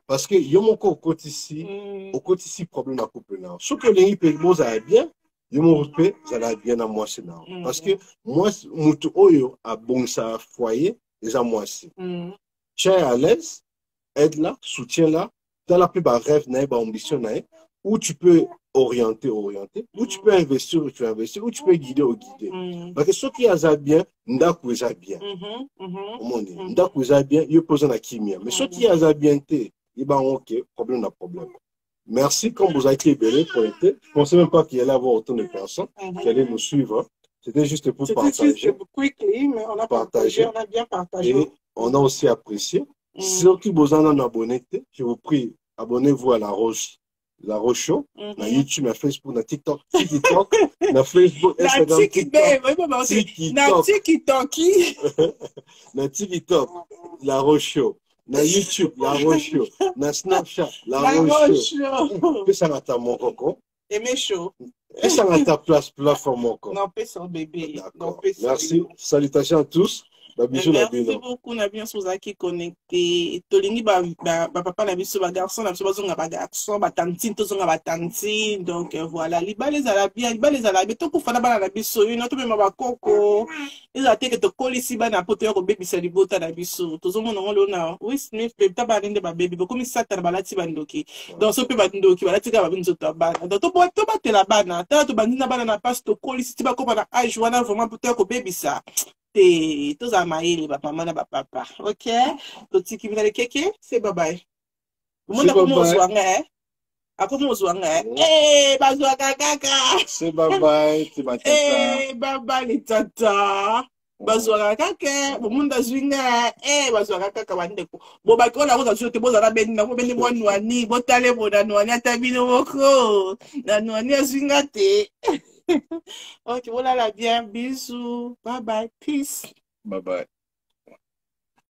parce que yomo ko kotisi au kotisi problème na couple na ce que les pays boza bien yomo pe ça la bien à moi c'est parce que moi mutu oyo a bon ça foyer déjà moi c'est tiens à l'aise, aide-la, soutiens-la, dans la plus bas rêve, ambition, où tu peux orienter, où tu peux investir, où tu peux guider. Parce que ce qui a bien, ndaku est bien. Ndaku est bien, il pose la chimie. Mais ce qui a bien, il y a ok, problème. Merci, comme vous avez été belé pour être. Je ne pensais même pas qu'il y allait avoir autant de personnes qui allaient nous suivre. C'était juste pour partager. C'était quickly, mais on a partagé, on a bien partagé. Et on a aussi apprécié. Ceux qui vous en ont abonné, je vous prie, abonnez-vous à La Roche Show, na YouTube, na Facebook, na TikTok, na Facebook, Instagram, na TikTok, La Roche Show, na YouTube, La Roche Show, na Snapchat, La Roche Show. Ça va ta mon coco. Aimé chaud. Et ça va ta plateforme mon coco. Non, pas son bébé. D'accord. Merci. Salutations à tous. Merci beaucoup, na bien sur qui connecté. Tolingi ba papa na biso ba garçon na biso bazonga ba garçon ba tantine to zonga ba tantine. Donc voilà, liba les arabia, liba les arabia to kufana bana na biso, yo to mema ba koko. Ils a teke to kolisi ba na poto yo baby sa libota na biso. To zomo ngolo na. Oui, Smith pe taba nende ba baby, ko mi sata na balati bandoki. Donc so pe ba ndoki balati ka ba binzo to bana. Donc to ba te la bana, ta to bandina bana na passe to kolisi ti ba ko bana age wana vraiment poto yo baby sa. Et tous à maïli, maman, papa. Ok? Le petit qui vient de kéké, c'est bye bye. Le monde a comme on soit, hein? A comme on soit, hein? Eh, bazouka kaka. C'est bye bye, c'est ma tata. Eh, bye bye, les tata. Bazouka kaka. Le monde a zwinga. Eh, bazouka kaka, bandeko. Bon, bah, quand la route a joué, bon, la ben, na ben, bon, nouani, bon, talé, bon, nouani, à ta bino, moko. Na nouani, a zwinga, te. Ok, voilà la bien. Bisous. Bye bye. Peace. Bye bye.